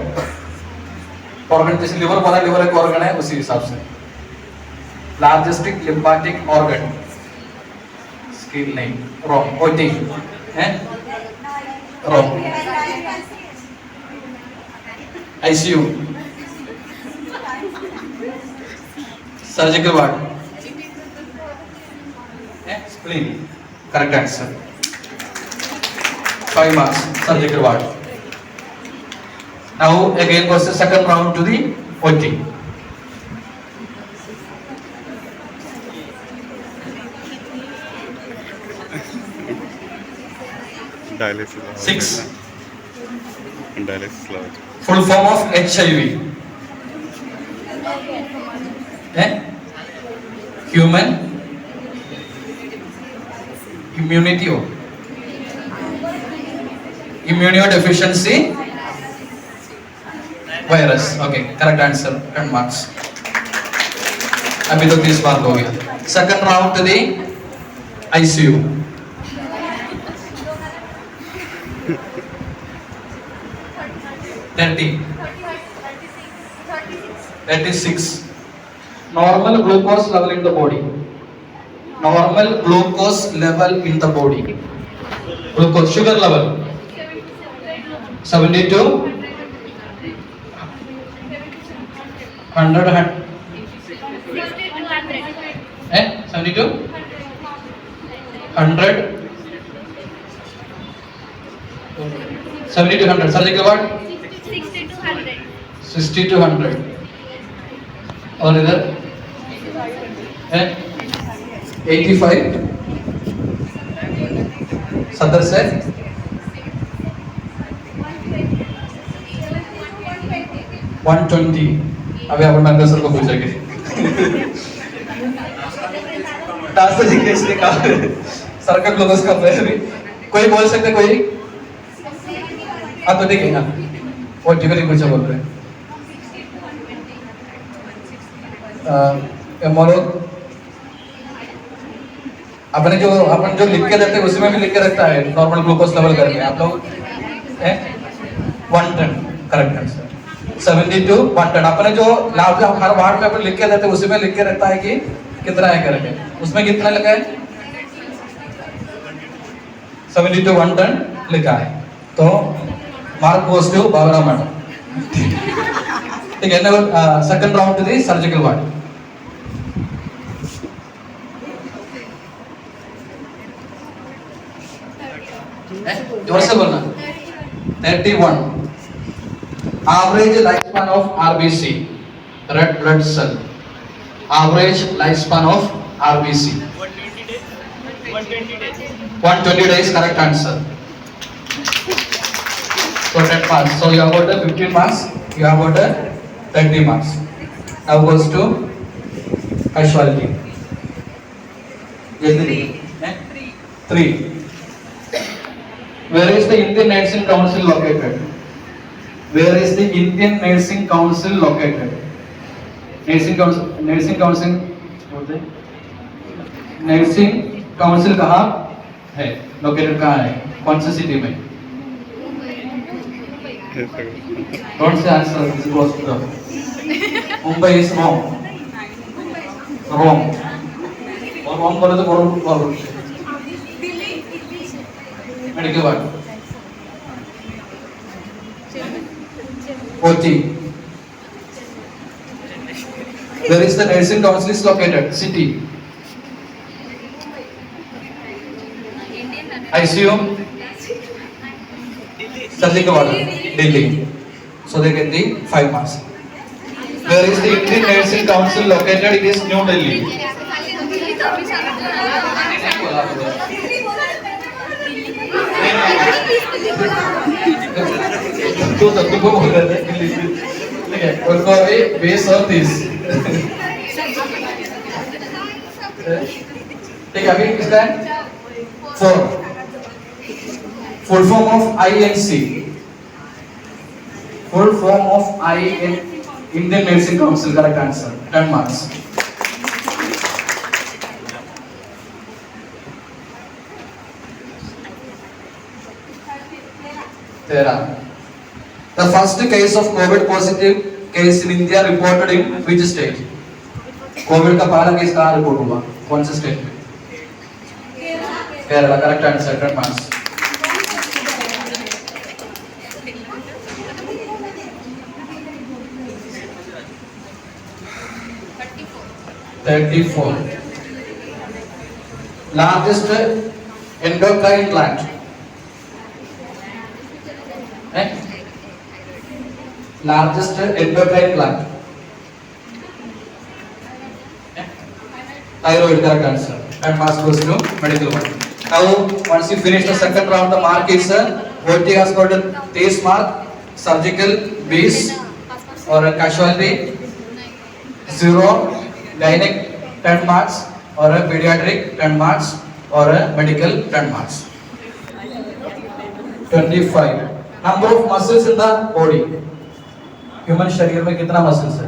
ऑर्गन जैसे लिवर बोला लिवर एक ऑर्गन है उसी हिसाब से लार्जेस्ट लिम्फेटिक ऑर्गन स्किल नहीं रॉन्ग ओटी है wrong ICU surgical ward spleen correct answer 5 marks surgical ward now again goes the second round to the OT Dialysis. 6 Dialysis large. full form of HIV human immunodeficiency virus okay correct answer 10 marks अभी तो 30 mark हो गया second round to the ICU 36 normal glucose level in the body normal glucose level in the body glucose sugar level 72 100 72 100 70 to 100 surgical word 60 to 100 और इधर 85 70 से 120 अभी अपन manager sir को पूछेंगे टास्क जिज्ञेस ने कहा सर्कल ग्लूकोज का भी कोई बोल सकते कोई हाँ तो ठीक है हाँ वो टिकट कुछ बोल रहे हैं अपन जो लिख के देते हैं उसमें भी लिख के रखता है नॉर्मल ग्लूकोज लेवल करके आप लोग 110 करेक्ट आंसर 72 110 अपने जो लाभ हर वार्ड में अपन लिख के देते हैं उसी में लिख के रहता है कि कितना है करके उसमें कितना लिखा है 72 110 लिखा है तो mark goes to Bhavna madam ठीक है second round to the surgical ward जोर से बोलना 31 average lifespan of RBC red blood cell average lifespan of RBC 120 days correct answer so 10 marks so you have got the 15 marks you have got the 30 marks now goes to casualty 3 Where is the Indian Nursing Council located? Where is the Indian Nursing Council located? Nursing Council कहाँ है? Located कहाँ है? कौन सी city में? Don't say answer. This is hospital. Mumbai is wrong. Wrong. और wrong बोले तो बोलो medical ward 40. Where is the nursing council is located? City. ICU. Surgical ward. Delhi. So they get the 5 marks. Where is the Indian Nursing Council located? It is New Delhi. तो तुमको बोल रहे थे ठीक है उनको अभी बेस ऑन दिस ठीक है अभी किसका है 4 full form of INC full form of Indian Nursing Council correct answer 10 marks. The first case of COVID positive case in India reported in which state? COVID का पहला केस कहाँ report हुआ? कौन से स्टेट में? Kerala correct answer 10 marks. Largest endocrine gland. Largest endocrine gland. Thyroid correct answer. And marks goes to medical one. Now once you finish the second round, the mark is OT has got a 30 mark, surgical 20 or a casualty 0, gynec 10 marks or a pediatric 10 marks or a medical 10 marks. 25. Number of muscles in the body. Human शरीर में कितना muscles है?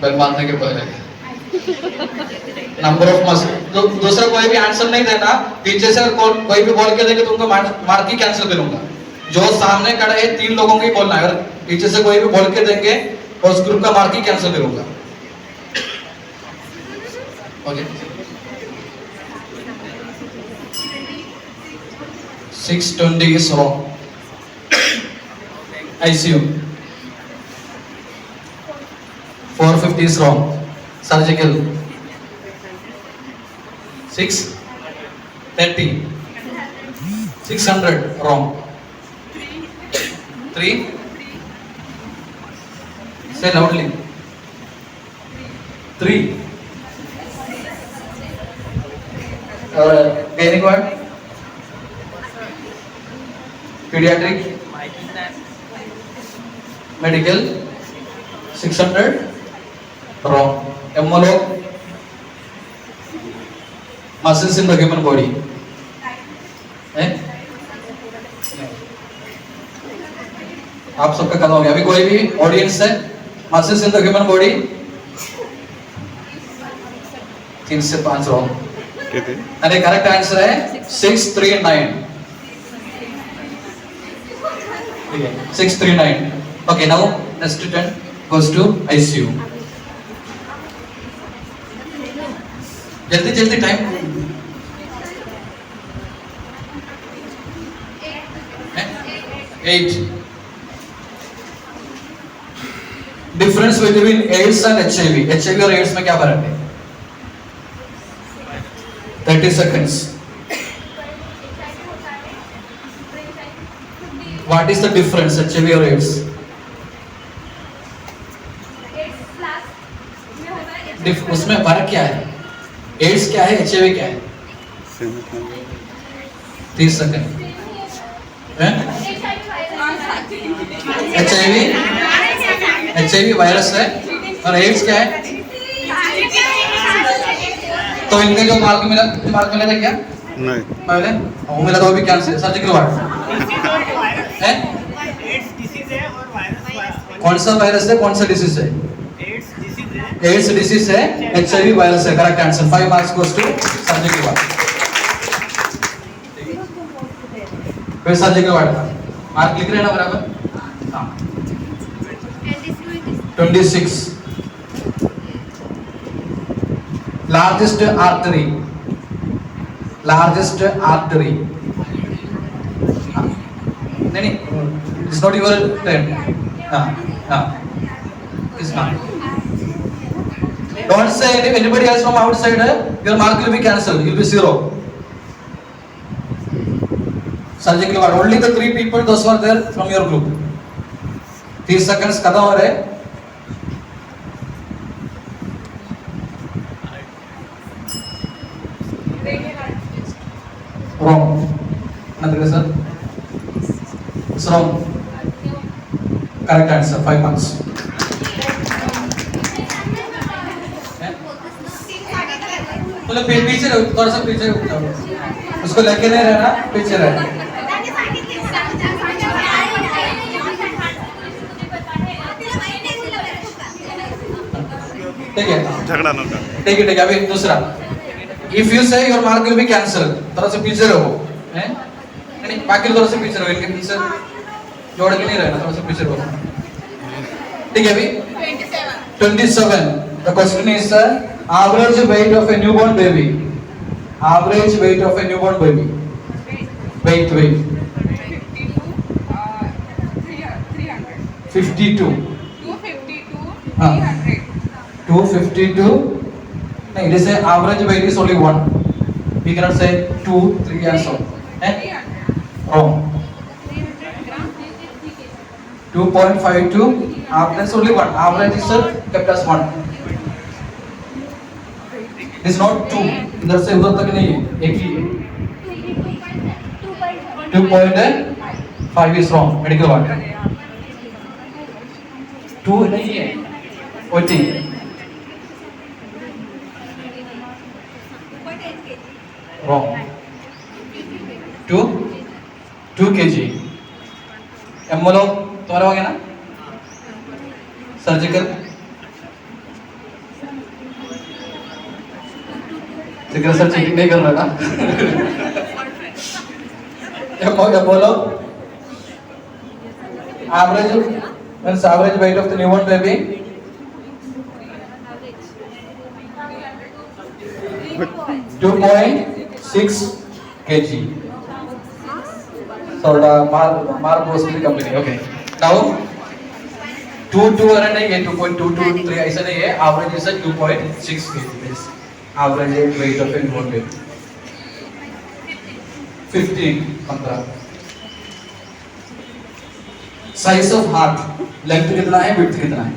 Bell मारने के पहले number of muscle दूसरा कोई भी आंसर नहीं देना पीछे से कोई भी बोल के देंगे तो उनको मार्क ही कैंसिल करूंगा जो सामने खड़े हैं 3 लोगों को ही बोलना है अगर पीछे से कोई भी बोल के देंगे और उस ग्रुप का मार्क ही कैंसिल करूंगा okay 620 is wrong. ICU 450 is wrong. Surgical 630 600 wrong. 3 say loudly 3 gynec ward pediatric medical 600 wrong. Emmolog muscles in the human body आप सबका खत्म हो गया अभी कोई भी ऑडियंस है muscles in the human body 3 से 5 रॉन्ग अरे करेक्ट आंसर है 639 639 okay now next turn goes to ICU जल्दी जल्दी time 8 difference between AIDS and HIV और एड्स में क्या फर्क है 30 seconds What is the difference HIV और AIDS? उसमें फर्क क्या है? AIDS क्या है? HIV क्या है? 30 सेकंड HIV वायरस है और AIDS क्या है? तो इनके जो मार्क मिला था क्या? नहीं पहले वो मिला था वो भी कैंसर सर्जिकल वार्ड है एड्स डिसीज है और वायरस कौन सा वायरस है कौन सा डिसीज है एड्स डिसीज है एड्स डिसीज है, HIV वायरस है, correct answer. 5 marks goes to Sanjay के बाद। फिर संजय के बाद मार्क लिख रहे हैं ना बराबर? हाँ 26। Largest artery, largest artery. नहीं इट्स नॉट योर टर्न। हाँ हाँ it's not. Don't say anybody else from outside. Your mark will be cancelled. You'll be 0. Surgical ward. Only the 3 people those were there from your group. 30 seconds खत्म हो रहे। Wrong. Another sir. It's wrong. Correct answer. 5 marks. बोले पीछे रहो, थोड़ा सा पीछे जाओ। उसको लेके नहीं रहना, पीछे रहना। ठीक है झगड़ा ना कर। ठीक है अभी दूसरा। इफ यू से your mark will be cancel, थोड़ा सा पीछे रहो हैं, नहीं बाकी थोड़ा सा पीछे रहो, इनके पीछे जोड़ के नहीं रहना, थोड़ा सा पीछे रहो। ठीक है अभी 27। The question is average weight of a newborn baby, average weight of a newborn baby, weight 52 252 no, it is a average weight is only 1, we cannot say 2 3 and so wrong. 2.52 average only 1, average is kept as 1, is not 2, इधर से उधर तक नहीं है, एक ही है। 2.5 is wrong, medical word। 2 नहीं है, 40 wrong। 2 kg। एम्बोलो तुम्हारा हो गया ना? सर्जिकल सर चेकिंग नहीं कर रहा ना? बोलो average weight of the newborn baby 2.6 kg. So the mark goes to the company. Okay. Now 2 अरे नहीं है, 2.223 ऐसा नहीं है, average is 2.6 kg. Average weight of a newborn baby 15 size of heart, length कितना है, विड्थ कितना है,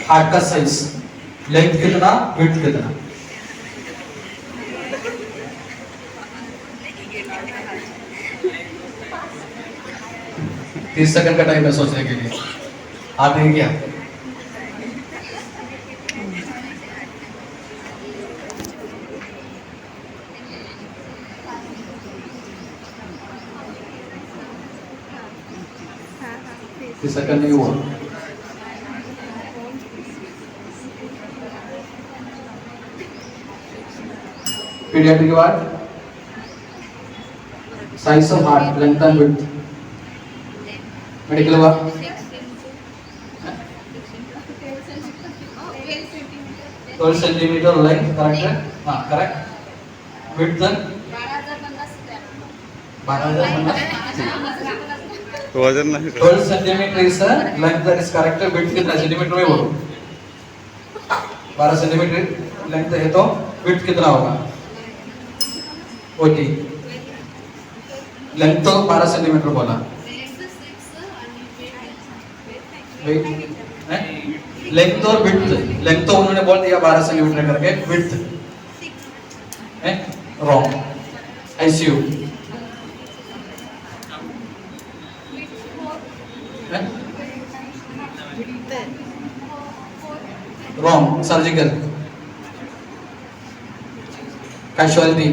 हार्ट का साइज, लेंथ कितना, विड्थ कितना। तीस सेकंड का टाइम है सोचने के लिए। हाथ नहीं किया? सेकंड नहीं हुआ। Paediatric ward, size of heart, length and width. Medical ward 12 centimetre length, correct है? हाँ करेक्ट। विड्थ 12,050 वजन नहीं 12 centimetre is length, that is correct. Width कितना सेंटीमीटर में बोलो? 12 सेंटीमीटर लेंथ है तो विड्थ कितना होगा? 40। लेंथ तो 12 सेंटीमीटर बोला, लेंथ और विड्थ, लेंथ तो उन्होंने बोल दिया 12 सेंटीमीटर करके, width wrong. ICU wrong. Surgical, casualty,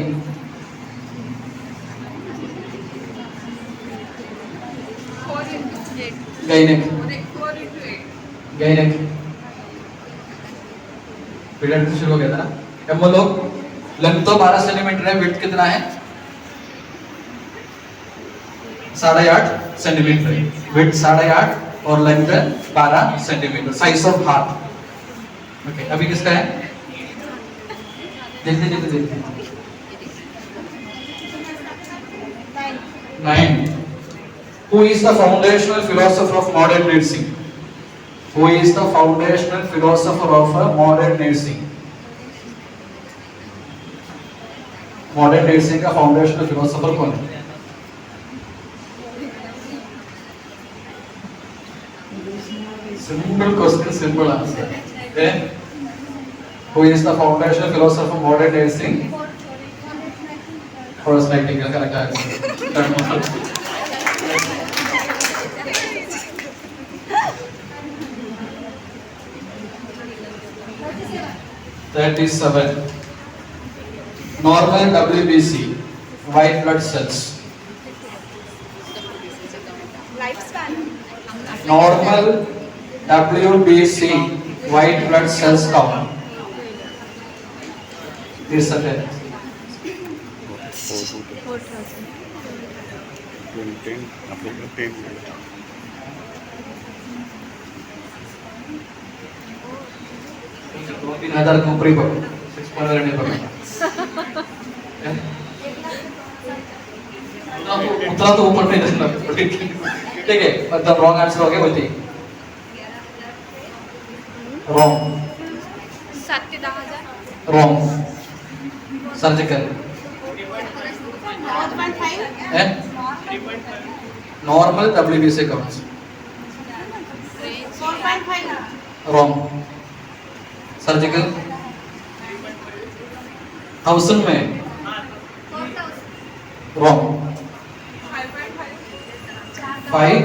gynec, period से शुरू हो गया था ना। अब बोलो लेंथ तो 12 सेंटीमीटर है, विड्थ कितना है? 8.5 सेंटीमीटर, विड्थ 8.5 और लेंथ 12 सेंटीमीटर, साइज ऑफ हाथ। ओके, अभी किसका है? देखते देखते देखते 9. Who is the foundational philosopher of modern nursing? Who is the foundational philosopher of modern nursing? Modern nursing का फाउंडेशनल फिलोसोफर कौन है? Simple question, simple answer. Who is the foundational philosopher of modern nursing? Florence Nightingale, correct answer. 37. Normal WBC, white blood cells. Normal WBC, white blood cells count. This is it. 2-3 के ऊपर ही पकड़ो, 6.1 नहीं पकड़ना। उतना तो ऊपर नहीं जाना, ठीक है? मतलब रॉन्ग आंसर हो गया, बोलते रॉन्ग, 7 ते 10,000, wrong. Surgical normal WBC counts, wrong. Surgical 1000 में, wrong. 5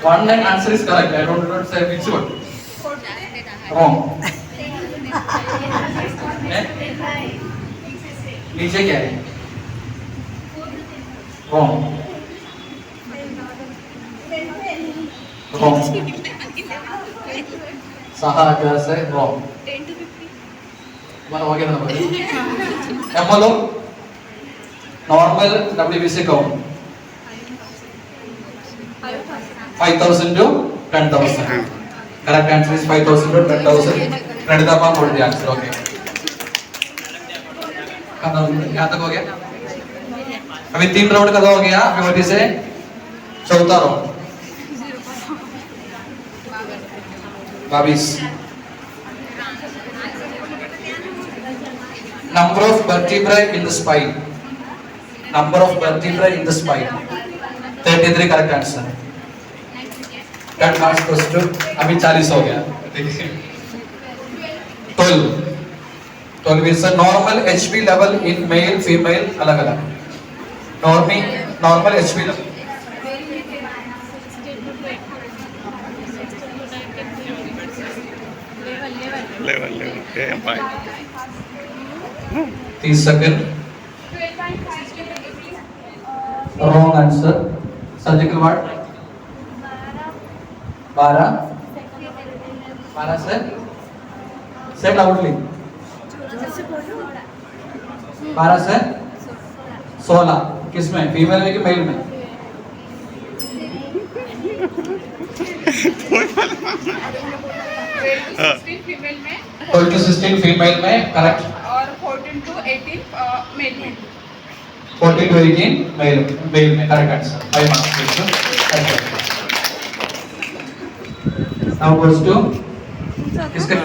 1 and answer is correct. I don't say which one. Wrong. नीचे क्या है? Wrong. Wrong. 6-10 है, wrong. 10 to 50, तुम्हारा हो गया ना? अब बोलो normal WBC count 5,000 to 10,000. Correct answer is 5,000 to 10,000. Pranita ma'am wrote the answer. Okay. यहाँ तक हो गया? अभी 3 राउंड का हो गया, अभी वजह से चौथा round 22. Number of vertebrae in the spine. Number of vertebrae in the spine. 33 correct answer. 10 marks goes to, अभी 40 हो गया। 12 is a normal HP level in male, female अलग अलग। Normal HP level। Level 30 second. Wrong answer. Surgical ward 12 से say loudly 12 से 16 किसमें? Female में कि मेल में? 16 फीमेल में 12 to 16 फीमेल में, करेक्ट। और 14 to 18 मेल में। 14 to 18 मेल में, correct answer. 5 marks goes to now goes to किसका?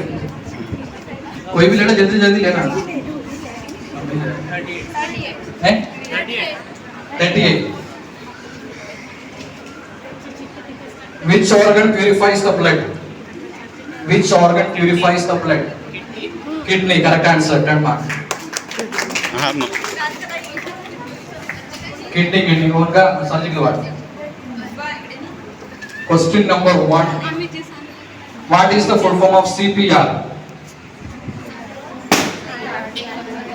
कोई भी लेना, जल्दी जल्दी लेना। 38. Which organ purifies the blood? Which organ purifies the blood? Kidney, correct answer. 10 marks. हाँ no. Kidney उनका surgical ward. Question number 1. What is the full form of CPR?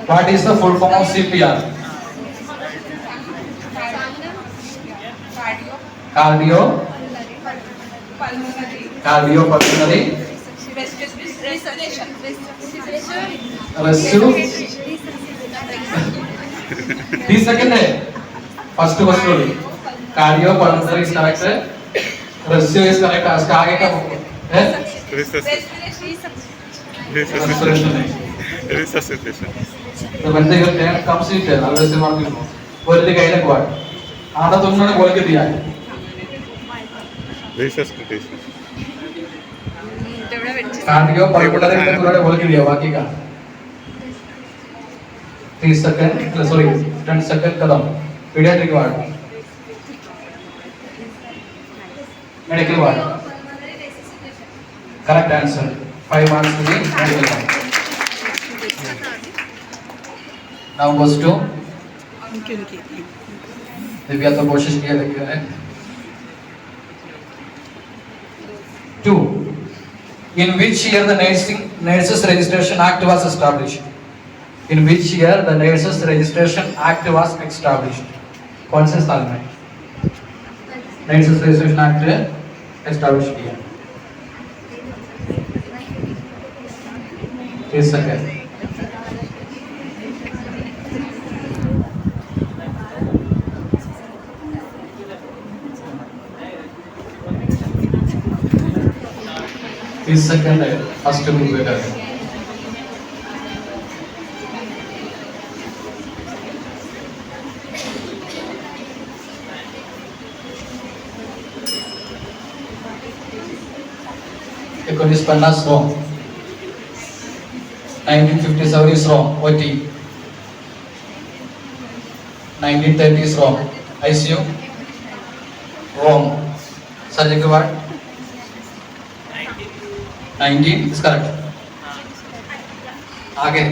What is the full form of CPR? Cardio, pulmonary Cardiopulmonary rescue 3 second है first slowly. Cardiopulmonary is correct है, rescue is correct. इसका आगे का है resuscitation. तो बंदे का ten come से टेन अगर से मार दियो वो इधर गए ना क्वाड आधा तुमने बोल के दिया है Resuscitation. कार्डियोपल्मोनरी का तुमने बोल के दिया बाकी का 3 second sorry 10 second Kadam paediatric ward medical ward correct answer 5 marks to the medical ward now goes to Divya तो कोशिश किया लेकिन है 2 in which year the nurses registration act was established in which year the nurses registration act was established कौन से साल में nurses registration act established किया 3 सेकंड सेकंड है फर्स्ट ग्रुप बेटा Econis Panas wrong 1957 is wrong OT 1930 is wrong ICU wrong surgical ward 19 is correct आगे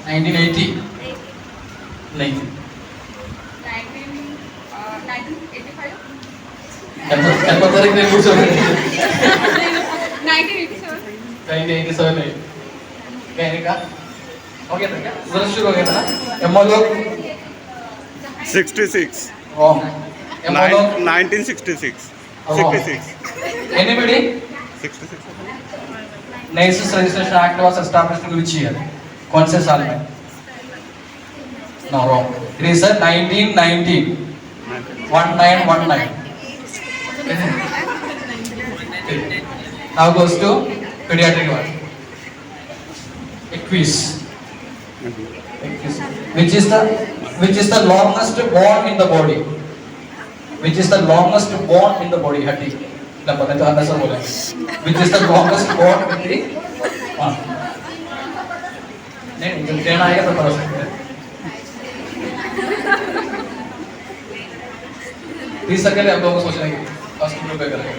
1980 नहीं 1985 empathetic नहीं पूछ रहे 1987 नहीं कहने का हो गया था क्या जरा शुरू हो गया था ना एमोलॉग 66. wrong एमोलॉग 1966. Wrong. 66. anybody 66. Nurses Registration Act was established in which year कौन से साल में no wrong it is 1919 now goes to pediatric ward Equus which is the longest bone in the body which is the longest bone in the body हड्डी ना पता तो answer बोलेंगे which is the longest bone in the नहीं जब देना आएगा तो पता सकते हैं 30 सेकंड आप लोगों को सोचने की फर्स्ट ग्रुप पे करेंगे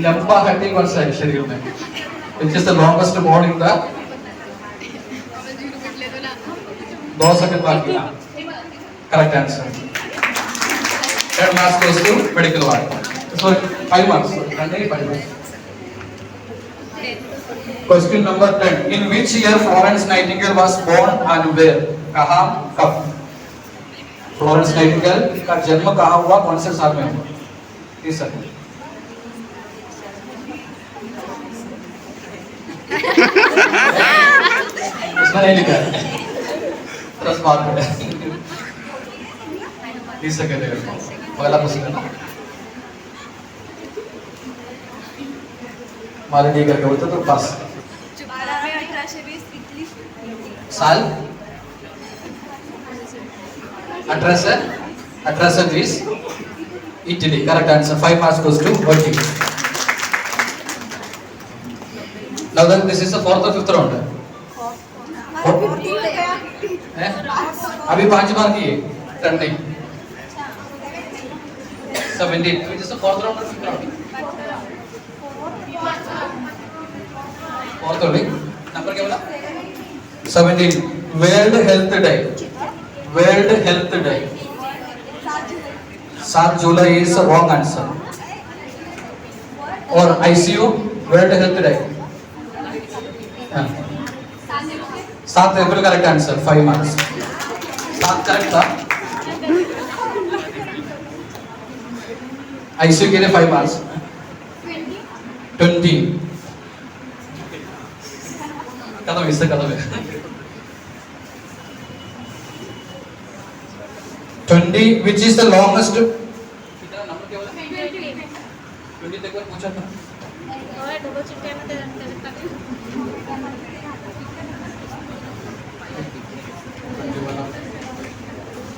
लंबा हड्डी कौन सा है शरीर में which is the longest bone in the 2 second बाकी ना correct answer 10 marks goes to medical ward sorry 5 marks नहीं 5 marks Question number 10. In which year Florence Nightingale was born and where? कहाँ कब? Florence Nightingale का जन्म कहाँ हुआ कौन से साल में हुआ? 30 सेकंड इसमें नहीं लिखा है 10 बार पढ़े 30 सेकंड है पहला क्वेश्चन है मारे नहीं करके बोलते तो पास साल 1820 Italy correct answer 5 marks goes to OT now then this is the fourth or fifth round है अभी 5 बार किए टर्न नहीं 17 which is the fourth round or fifth round fourth only number क्या बोला 17 World Health Day 7 July is the wrong answer और ICU World Health Day 7 April correct answer 5 marks 7 correct था ICU के लिए 5 मार्क्स 20 कदम इससे कदम है 20 which is the longest कितना number क्या बोला 20 तक पूछा था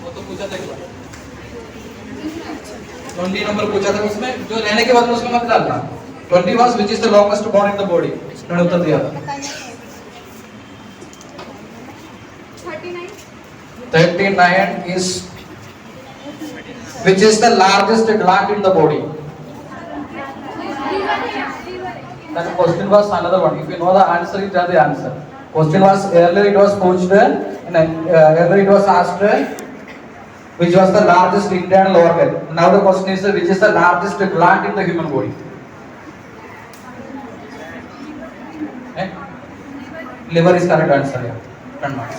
वो तो पूछा था 20 नंबर पूछा था उसमें जो रहने के बाद उसमें मत डालना 20 was which is the longest bone in the body मैंने उत्तर दिया था 39 is which is the largest gland in the body that question was another one if you know the answer you tell the answer question was earlier it was pushed earlier it was asked which was the largest internal organ now the question is which is the largest gland in the human body liver is correct answer here 10 marks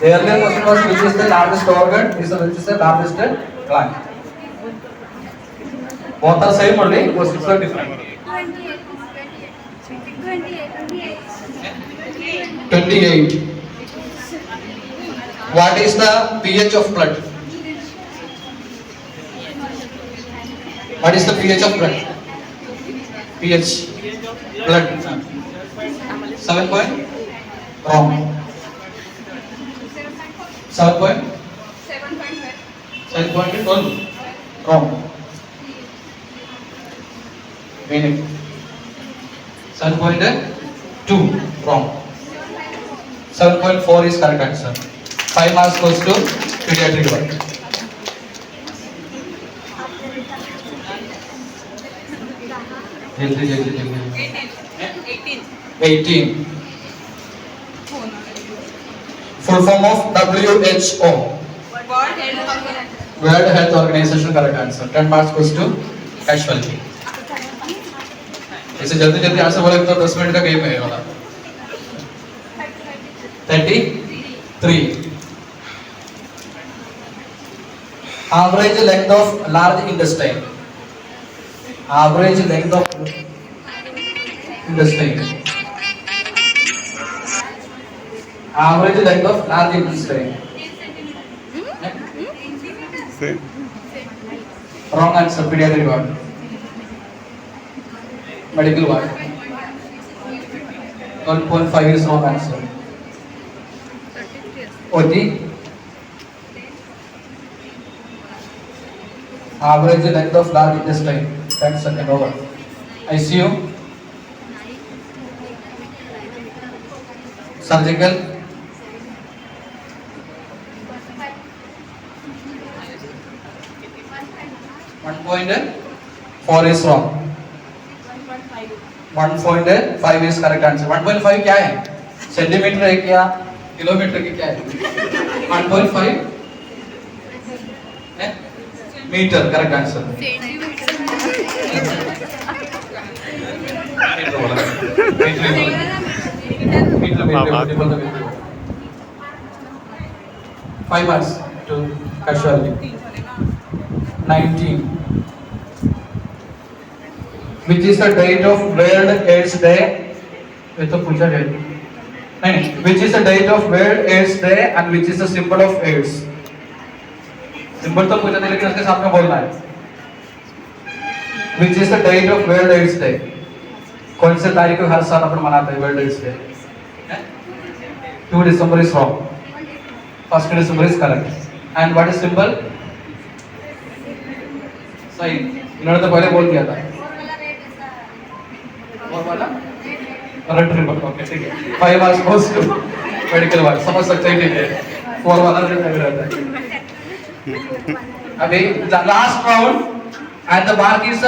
the earlier question was which is the largest organ which is the largest gland both are same only questions are different 28 what is the pH of blood what is the pH of blood pH blood 7 point wrong 7.12 wrong meaning 7.2 wrong 7.4 is correct answer 5 marks goes to pediatric work जल्दी 18 full form of WHO World Health Organization correct answer 10 marks goes to casualty इसे जल्दी answer बोले तो 10 minute का game है ये वाला 33 average length of large intestine average length of intestine average length of large intestine Same. wrong answer pediatric ward medical ward 1.5 is wrong answer OT average length of large intestine 10 second over ICU surgical 1.4 is wrong 1.5 is correct answer 1.5 क्या है centimetre है क्या kilometre की क्या है 1.5 metre correct answer metre 5 marks to casualty 19 which is the date of World AIDS Day ये तो पूछा गया नहीं which is the date of World AIDS Day and which is the symbol of AIDS symbol तो पूछा था लेकिन उसके साथ में बोलना है which is the date of World AIDS Day कौन से तारीख को हर साल अपन मनाते हैं World AIDS Day 2 December is wrong 1 December is correct and what is symbol सही इन्होंने तो पहले बोल दिया था और वाला रेड रिबन ओके ठीक है 5 marks goes to मेडिकल वाला समझ सकते हैं ठीक है 4 वाला जो लग रहा था अभी the last round and the mark is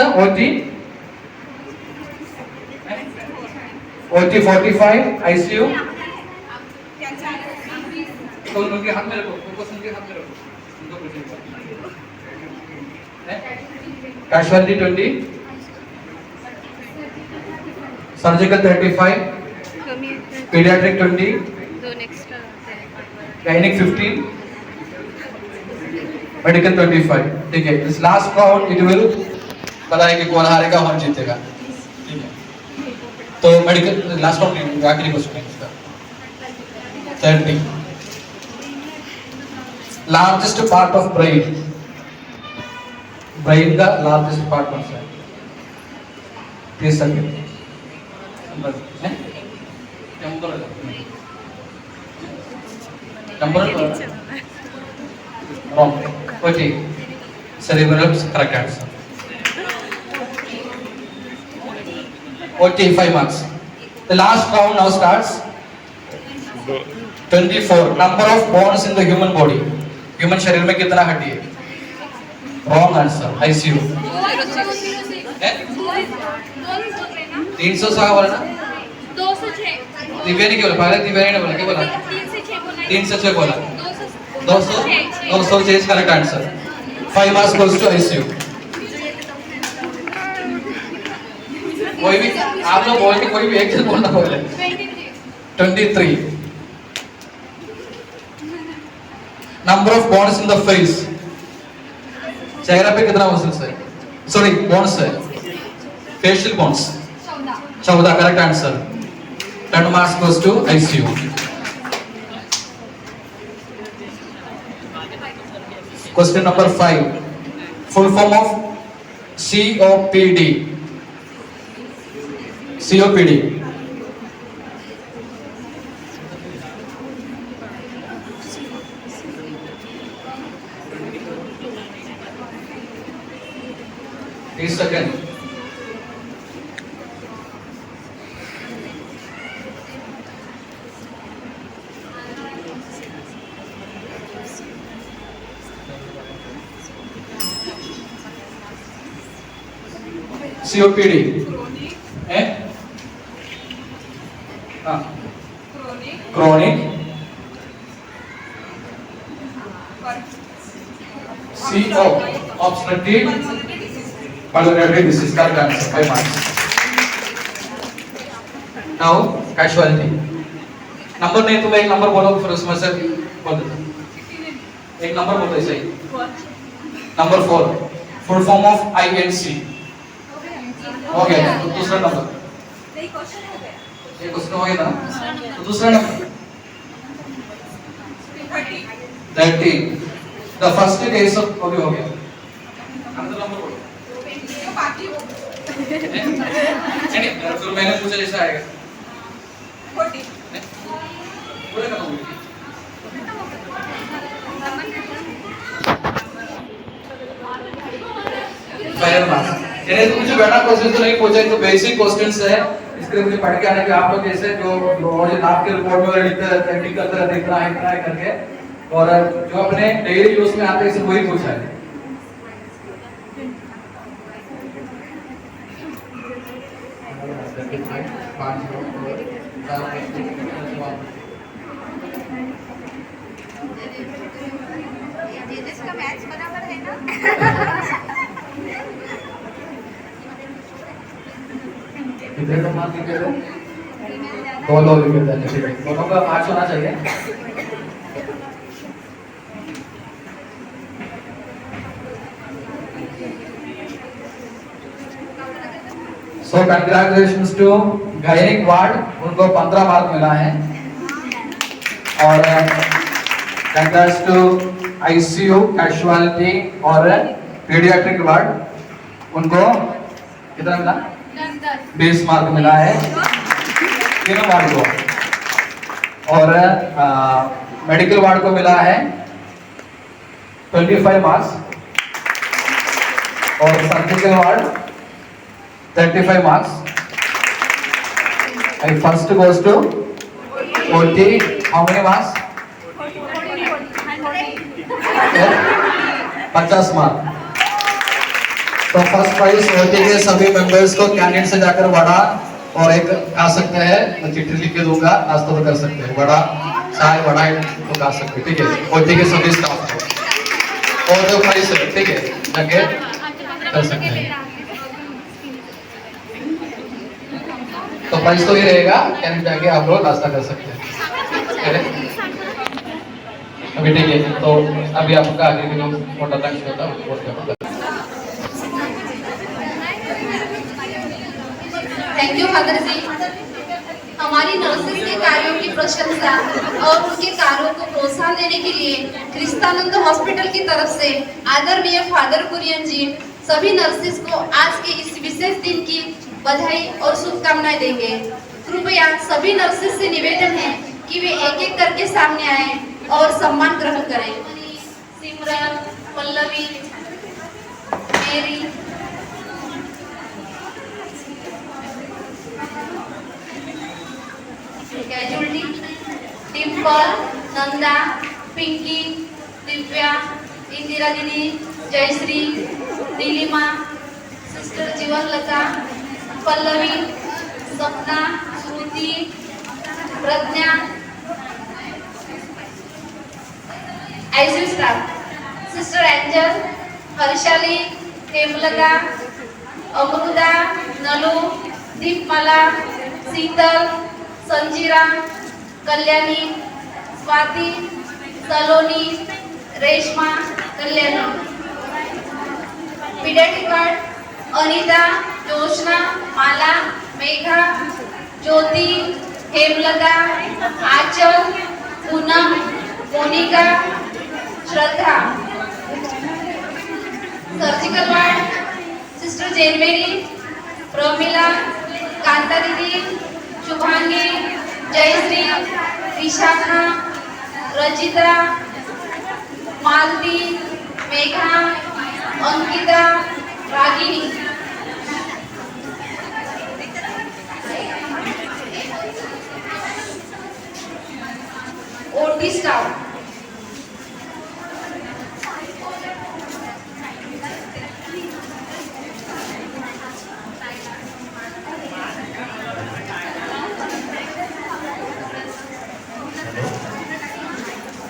OT 45 ICU तो उनके हाथ में रखो फोकस उनके हाथ में रखो उनको present casualty 20 surgical 35 pediatric 20 gynaec 15, medical 25। ठीक है, इस लास्ट राउंड इट विल बताए कि कौन हारेगा कौन जीतेगा। ठीक है, तो मेडिकल लास्ट राउंड आखिरी क्वेश्चन है इसका। 30 largest part of brain, brain का लार्जेस्ट पार्ट कौन सा है? 30 second. Number wrong. Okay, cerebral correct answer। Okay, 5 marks। The last round now starts। 24 number of bones in the human body। Human शरीर में कितना हड्डी है? Wrong answer, ICU। 306 बोला ना? 206। दिव्या ने क्या बोला? पहले दिव्या ने बोला, क्या बोला? 3 से 6 बोला। 206 करेक्ट आंसर। 5 मार्क्स गोes to ICU। कोई भी आप लोग बोल के कोई भी एक जन बोलना बोले। 23 number of bones in the face. चेहरा पे कितना मसल्स है? सॉरी बोन्स है, facial bones 14 correct answer. 10 marks goes to ICU। Question number 5 full form of COPD। COPD Please second। COPD है? हाँ, chronic CO obstructive pulmonary disease का answer 5 marks। Now casualty number नहीं तो मैं एक number बोलो फिर उसमें से बोल देता हूँ। एक नंबर बोलते सही। Number 4 full form of INC। हो गया तो दूसरा नंबर। एक क्वेश्चन हो गया ना, तो दूसरा number 30 the first case of हो गया। अंदर नंबर बोलो। नहीं फिर मैंने पूछा जैसा आएगा 40 पूरे खत्म हो गया। फाइनल मार्क्स यानी तो मुझे बड़ा क्वेश्चन तो नहीं पूछा, तो बेसिक क्वेश्चंस है, इसके लिए मुझे पढ़ के आना कि आप लोग जैसे जो रोज आपके रिपोर्ट में लिखते रहते हैं टिक करते रहते इतना है करके, और जो अपने डेली यूज में आते हैं इसे वही पूछा है। इसका मैच बराबर है ना? कितने का मार्क लिखे थे? 2 लिखे थे। ठीक है, दोनों का 8 होना चाहिए। So congratulations to gynaec ward, उनको 15 मार्क मिला है। और congrats to ICU कैजुअलिटी और पीडियाट्रिक वार्ड, उनको कितना मिला? 20 मार्क मिला है तीनों वार्ड को। और मेडिकल वार्ड को मिला है 25 मार्क्स और surgical ward 35 marks. And first goes to 40, how many marks? 50 mark. तो फर्स्ट प्राइज OT के सभी मेंबर्स को कैंटीन से जाकर वड़ा और एक खा सकते हैं, मैं चिट्ठी लिख के दूंगा, नाश्ता तो कर सकते हैं, वड़ा चाय वड़ा तो खा सकते हैं। ठीक है, OT के सभी स्टाफ को और जो प्राइस है ठीक है जाके कर सकते हैं। तो प्राइस तो ही रहेगा, कैंटीन जाके आप लोग नाश्ता कर सकते हैं। मीटिंग है, तो अभी आपका आगे भी मोटा लक्ष्य होता है बोलते थैंक यू फादर जी। हमारी नर्सेस के कार्यों की प्रशंसा और उनके कार्यों को प्रोत्साहन देने के लिए क्रिस्तानंद हॉस्पिटल की तरफ से आदरणीय फादर कुरियन जी सभी नर्सेस को आज के इस विशेष दिन की बधाई और शुभकामनाएं देंगे। कृपया सभी नर्सेस से निवेदन है कि वे एक एक करके सामने आए और सम्मान ग्रहण करें। Simran, Pallavi, Mary, casualty, Dimple, Nanda, Pinky, Divya, Indira didi, Jayashree, Neelima, sister Jeevanlata, Pallavi, Sapna, Shruti, Pragya, ICU staff, sister Angel, Harshali, Hemlata, Amrita, Nalu, Deepmala, Sheetal, Sanjira, Kalyani, Swati, Saloni, Reshma, Kalyani, paediatric ward, Anita, Joshna, Mala, Megha, Jyoti, Hemlata, Aanchal, Poonam, Monika, Shraddha, surgical ward, sister Jane Mary, Pramila, Kanta didi, Shubhangi, Jayashree, Vishakha, Rajita, Malti, Megha, Ankita, Ragini, OT staff,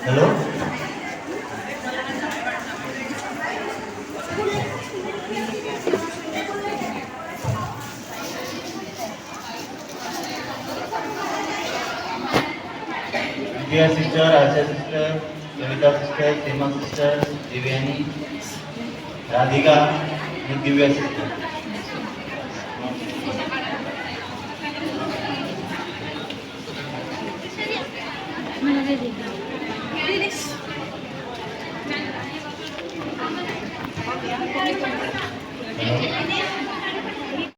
hello Divya sister, Asha sister, कविता सिस्टर, सीमा सिस्टर, दिव्यानी, राधिका आणि दिव्या सिस्टर। हेलो